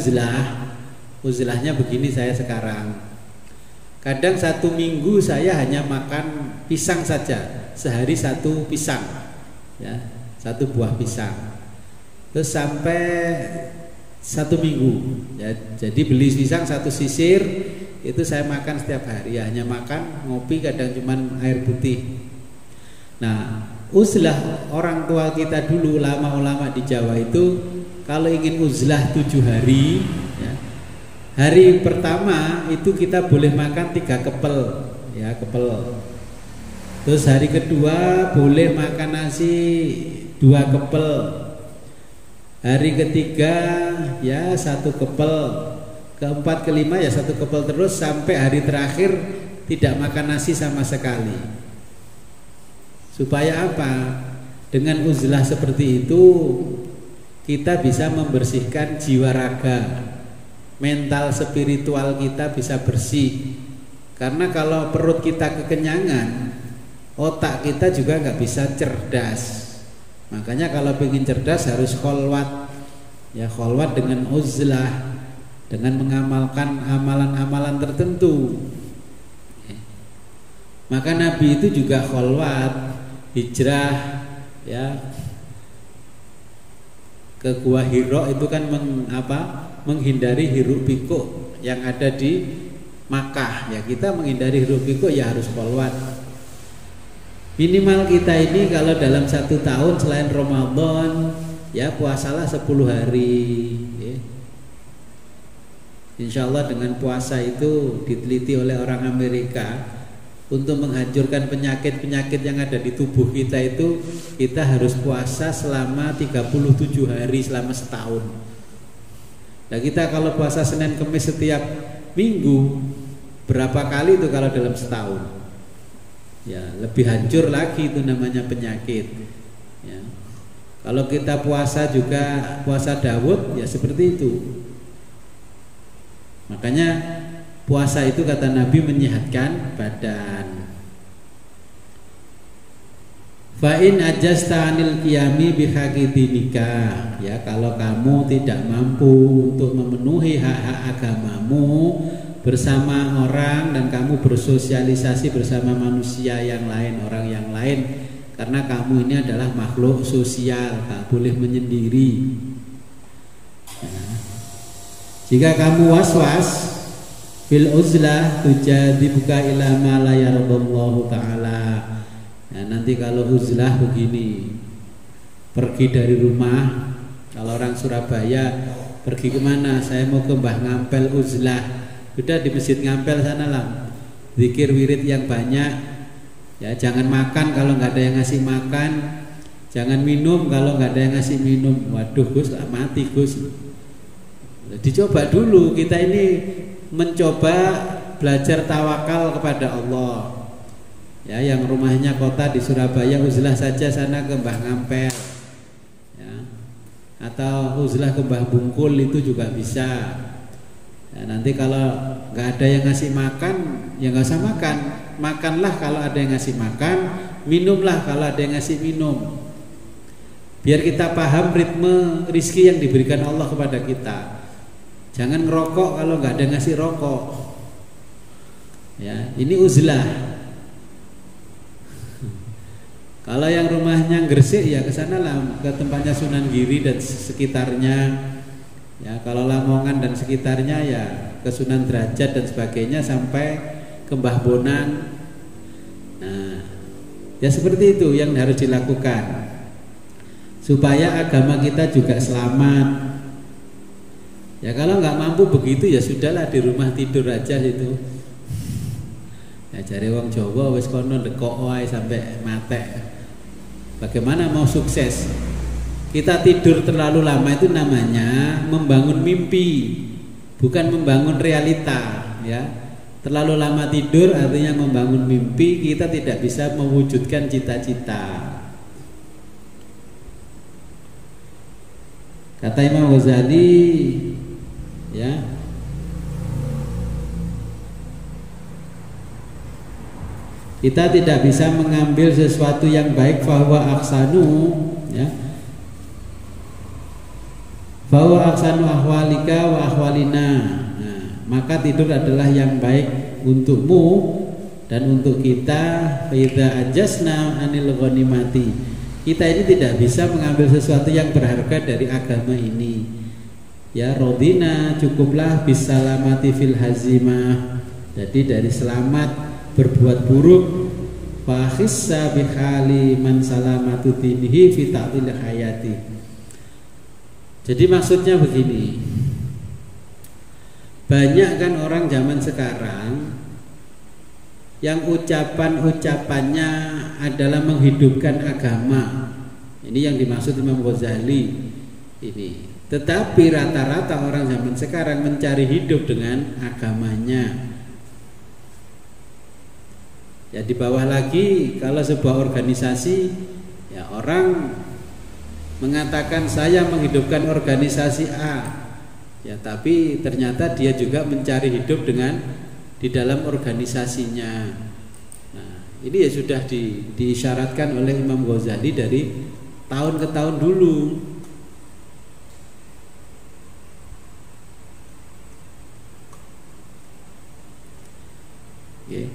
uzlahnya begini saya sekarang. Kadang 1 minggu saya hanya makan pisang saja, sehari 1 pisang, ya, 1 buah pisang. Terus sampai 1 minggu, ya, jadi beli pisang 1 sisir itu saya makan setiap hari, ya, hanya makan ngopi, kadang cuman air putih. Nah, uzlah orang tua kita dulu, ulama-ulama di Jawa itu kalau ingin uzlah 7 hari, ya, hari pertama itu kita boleh makan 3 kepel, ya, kepel. Terus hari kedua boleh makan nasi 2 kepel. Hari ketiga ya 1 kepel. Keempat, kelima ya 1 kepel terus sampai hari terakhir tidak makan nasi sama sekali. Supaya apa? Dengan uzlah seperti itu kita bisa membersihkan jiwa raga, mental spiritual kita bisa bersih. Karena kalau perut kita kekenyangan, otak kita juga nggak bisa cerdas. Makanya kalau ingin cerdas harus kholwat, ya, kholwat dengan uzlah, dengan mengamalkan amalan-amalan tertentu. Maka Nabi itu juga kholwat, hijrah, ya, ke Gua Hira itu kan menghindari hiruk pikuk yang ada di Makkah. Ya, kita menghindari hiruk pikuk ya harus kholwat. Minimal kita ini kalau dalam 1 tahun selain Ramadan ya puasalah 10 hari, ya. Insya Allah dengan puasa itu diteliti oleh orang Amerika untuk menghancurkan penyakit-penyakit yang ada di tubuh kita itu kita harus puasa selama 37 hari selama setahun. Nah, kita kalau puasa Senin Kamis setiap minggu berapa kali itu kalau dalam setahun? Ya, lebih hancur lagi itu namanya penyakit. Ya. Kalau kita puasa juga puasa Daud ya seperti itu. Makanya puasa itu kata Nabi menyehatkan badan. Fa'in ajasta anil qiyami bihaqidinika, ya, kalau kamu tidak mampu untuk memenuhi hak-hak agamamu bersama orang dan kamu bersosialisasi bersama manusia yang lain, orang yang lain, karena kamu ini adalah makhluk sosial, tak boleh menyendiri. Ya. Jika kamu was-was fil uzlah tujadibuka ila ma la yardallahu ta'ala. Nah, nanti kalau uzlah begini, pergi dari rumah, kalau orang Surabaya pergi kemana? Saya mau ke Mbah Ngampel uzlah. Sudah di Masjid Ngampel sana lah, zikir wirid yang banyak, ya, jangan makan kalau nggak ada yang ngasih makan, jangan minum kalau nggak ada yang ngasih minum. Waduh Gus, mati Gus. Dicoba dulu, kita ini mencoba belajar tawakal kepada Allah. Ya, yang rumahnya kota di Surabaya uzlah saja sana ke Mbah Ngampel, ya, atau uzlah ke Mbah Bungkul itu juga bisa. Ya, nanti kalau nggak ada yang ngasih makan, ya nggak usah makan. Makanlah kalau ada yang ngasih makan, minumlah kalau ada yang ngasih minum. Biar kita paham ritme rizki yang diberikan Allah kepada kita. Jangan ngerokok kalau nggak ada yang ngasih rokok. Ya, ini uzlah. Kalau yang rumahnya Gresik ya ke sana lah, ke tempatnya Sunan Giri dan sekitarnya. Ya, kalau Lamongan dan sekitarnya ya ke Sunan Derajat dan sebagainya sampai ke Mbah Bonan. Nah, ya seperti itu yang harus dilakukan supaya agama kita juga selamat. Ya kalau nggak mampu begitu ya sudahlah, di rumah tidur aja itu. Ya cari wong Jawa wis kono dekok wae sampai mate. Bagaimana mau sukses? Kita tidur terlalu lama itu namanya membangun mimpi, bukan membangun realita, ya. Terlalu lama tidur artinya membangun mimpi, kita tidak bisa mewujudkan cita-cita. Kata Imam Ghazali, ya, kita tidak bisa mengambil sesuatu yang baik bahwa aksanu, ya, bahwa aksanu ahwalika wa ahwalina. Nah, maka tidur adalah yang baik untukmu dan untuk kita. Idza ajasna anil ghanimati, kita ini tidak bisa mengambil sesuatu yang berharga dari agama ini. Ya rodina, cukuplah bisalamati fil hazimah. Jadi dari selamat berbuat buruk, fa khissa bihali man salamatu dinihi fi ta'til hayati. Jadi maksudnya begini, banyak kan orang zaman sekarang yang ucapan-ucapannya adalah menghidupkan agama. Ini yang dimaksud Imam Ghazali ini. Tetapi rata-rata orang zaman sekarang mencari hidup dengan agamanya. Ya di bawah lagi, kalau sebuah organisasi, ya orang mengatakan saya menghidupkan organisasi A, ya tapi ternyata dia juga mencari hidup dengan di dalam organisasinya. Nah, ini ya sudah diisyaratkan oleh Imam Ghazali dari tahun ke tahun dulu. Okay.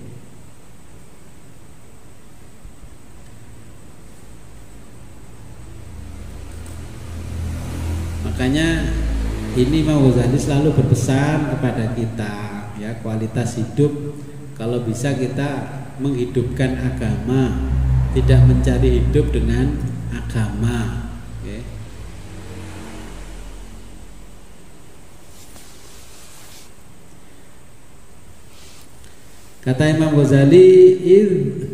Makanya ini Imam Ghazali selalu berpesan kepada kita, ya, kualitas hidup kalau bisa kita menghidupkan agama, tidak mencari hidup dengan agama. Okay. Kata Imam Ghazali,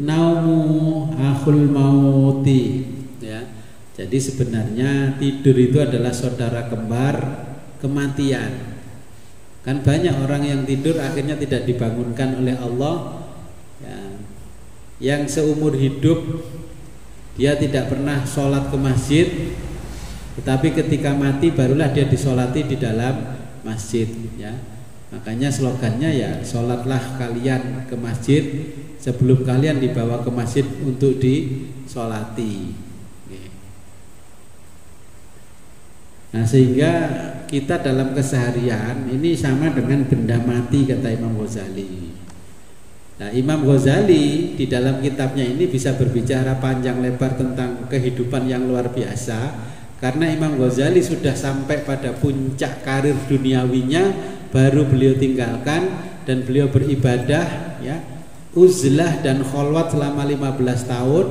naumu akhul mauti, ya. Jadi sebenarnya tidur itu adalah saudara kembar kematian. Kan banyak orang yang tidur akhirnya tidak dibangunkan oleh Allah, ya, yang seumur hidup dia tidak pernah sholat ke masjid, tetapi ketika mati barulah dia disolati di dalam masjid, ya. Makanya slogannya ya sholatlah kalian ke masjid sebelum kalian dibawa ke masjid untuk disolati. Nah sehingga kita dalam keseharian ini sama dengan benda mati, kata Imam Ghazali. Nah Imam Ghazali di dalam kitabnya ini bisa berbicara panjang lebar tentang kehidupan yang luar biasa, karena Imam Ghazali sudah sampai pada puncak karir duniawinya, baru beliau tinggalkan dan beliau beribadah, ya, uzlah dan kholwat selama 15 tahun,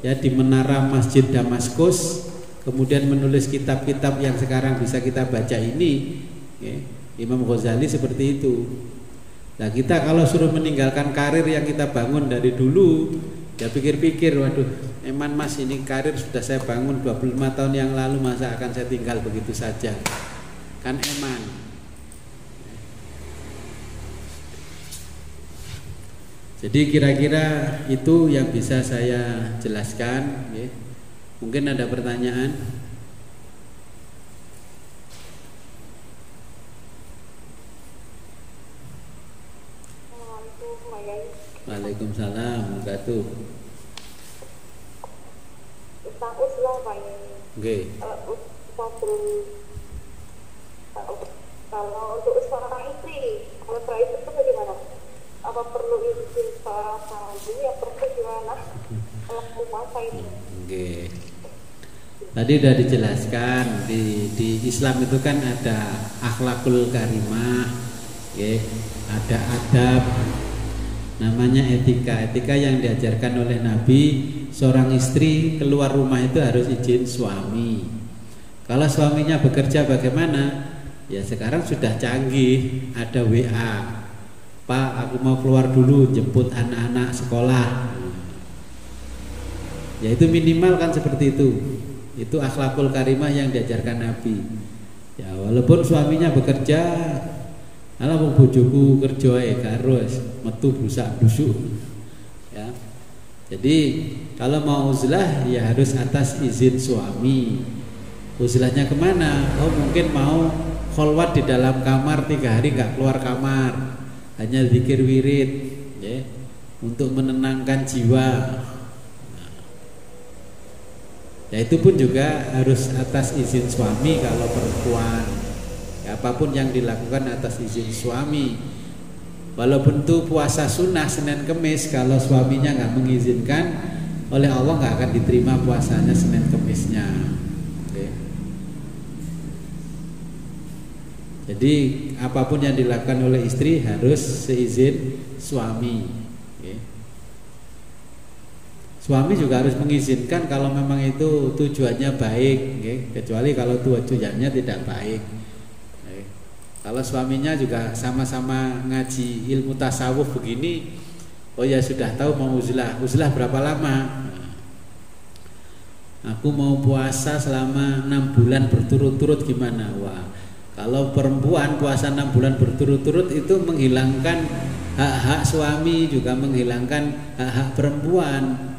ya, di menara Masjid Damaskus. Kemudian menulis kitab-kitab yang sekarang bisa kita baca ini, ya. Imam Ghazali seperti itu. Nah kita kalau suruh meninggalkan karir yang kita bangun dari dulu, ya pikir-pikir, waduh, eman mas ini karir sudah saya bangun 25 tahun yang lalu, masa akan saya tinggal begitu saja? Kan eman. Jadi kira-kira itu yang bisa saya jelaskan, ya. Mungkin ada pertanyaan? Waalaikumsalam wabarakatuh. Ustaz Uslah Pak ini. Oke. Kalau untuk seorang istri, kalau seorang istri itu bagaimana? Apa perlu izin seorang suami atau gimana? Kalau puasa ini. Oke. Tadi sudah dijelaskan di Islam itu kan ada akhlakul karimah, ya, ada adab, namanya etika. Etika yang diajarkan oleh Nabi, seorang istri keluar rumah itu harus izin suami. Kalau suaminya bekerja bagaimana? Ya sekarang sudah canggih, ada WA. Pak, aku mau keluar dulu jemput anak-anak sekolah. Ya itu minimal kan seperti itu. Itu akhlakul karimah yang diajarkan Nabi. Ya walaupun suaminya bekerja, ala wong bojoku kerja ae harus metu busak busuk. Ya. Jadi kalau mau uzlah ya harus atas izin suami. Uzlahnya kemana? Oh mungkin mau kholwat di dalam kamar 3 hari nggak keluar kamar, hanya zikir wirid, ya, untuk menenangkan jiwa. Ya itu pun juga harus atas izin suami kalau perempuan. Ya, apapun yang dilakukan atas izin suami. Walaupun itu puasa sunnah Senin Kemis, kalau suaminya nggak mengizinkan, oleh Allah nggak akan diterima puasanya Senin Kemisnya. Oke. Jadi apapun yang dilakukan oleh istri harus seizin suami. Suami juga harus mengizinkan kalau memang itu tujuannya baik, kecuali kalau tujuannya tidak baik. Kalau suaminya juga sama-sama ngaji ilmu tasawuf begini, oh ya sudah tahu mau uzlah berapa lama? Aku mau puasa selama 6 bulan berturut-turut gimana? Wah, kalau perempuan puasa 6 bulan berturut-turut itu menghilangkan hak-hak suami, juga menghilangkan hak-hak perempuan.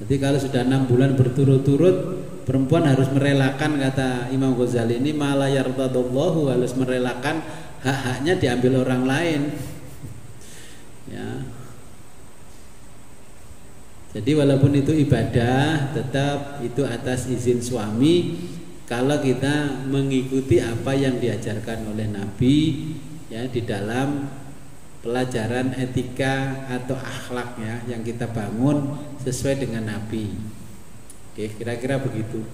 Jadi kalau sudah 6 bulan berturut-turut, perempuan harus merelakan, kata Imam Ghazali ini, mala yardadallahu, harus merelakan hak-haknya diambil orang lain. Ya. Jadi walaupun itu ibadah, tetap itu atas izin suami. Kalau kita mengikuti apa yang diajarkan oleh Nabi, ya, di dalam pelajaran etika atau akhlak, ya, yang kita bangun sesuai dengan Nabi. Oke, kira-kira begitu.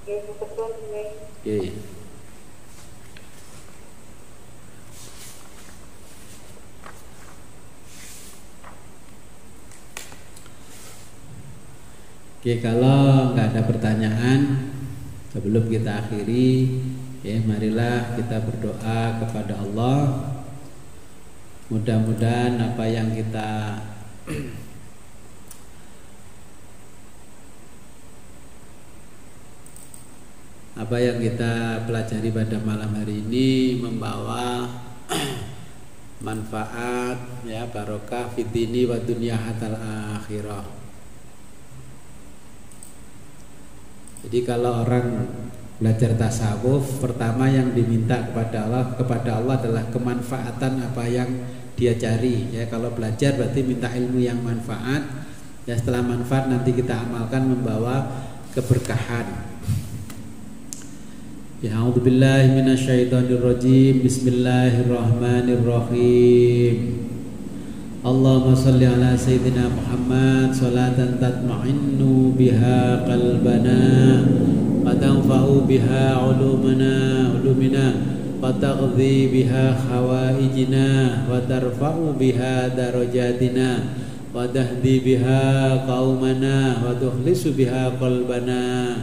Oke. Oke, kalau nggak ada pertanyaan, sebelum kita akhiri, ya, marilah kita berdoa kepada Allah. Mudah-mudahan apa yang kita pelajari pada malam hari ini membawa manfaat, ya, barokah fid dini wa dunya hatal akhirah. Jadi kalau orang belajar tasawuf, pertama yang diminta kepada Allah adalah kemanfaatan apa yang dia cari. Ya, kalau belajar berarti minta ilmu yang manfaat. Ya, setelah manfaat nanti kita amalkan membawa keberkahan. Ya, a'udzubillahi minasyaitonirrajim. Bismillahirrahmanirrahim. Allahumma salli ala sayyidina Muhammad salatan tatma'innu biha qalbana wa tanfa'u biha ulumina wa taqdi biha khawaijina wa tarfa'u biha darajatina wa tahdi biha qaumana wa tukhlisu biha qalbana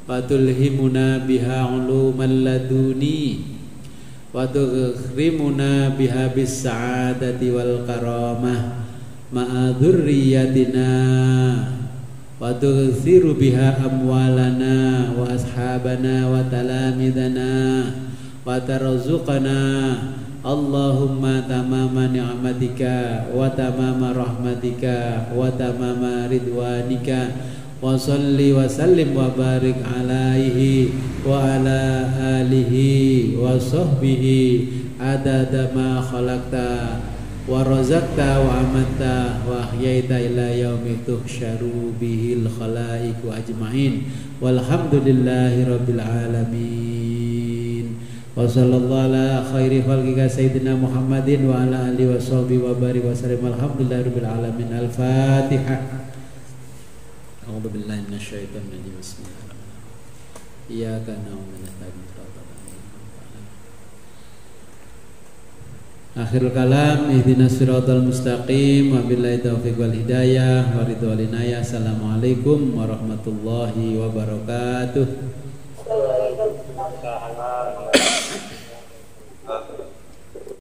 wa tulhimuna biha ulumal laduni wa tughrimuna biha bis sa'adati wal karamah ma'a dzurriyyatina wa tughsiru biha amwalana wa ashabana wa talamidana wa tarzuqana Allahumma tamama ni'matika wa tamama rahmatika wa tamama ridwanika wa salli wa sallim wa barik alaihi wa ala alihi wa sahbihi adada ma khalaqta wa razaqta wa amatta wa ahyaita ila yaumi tuhsyaru bihil khalaiqu ajmain walhamdulillahi rabbil alamin wa sallallahu ala khairi khalqika sayyidina Muhammadin wa ala alihi wa sahbihi wa barik wa sallim alhamdulillahi rabbil alamin. Al-Fatihah. A'udzu billahi minasyaitonir rajim. Bismillahirrahmanirrahim. Iyyaka na'budu wa iyyaka nasta'in. Akhirul kalam, ihdinas siratal mustaqim, wabillahi taufiq wal hidayah, wa ridwanil inayah. Assalamualaikum warahmatullahi wabarakatuh.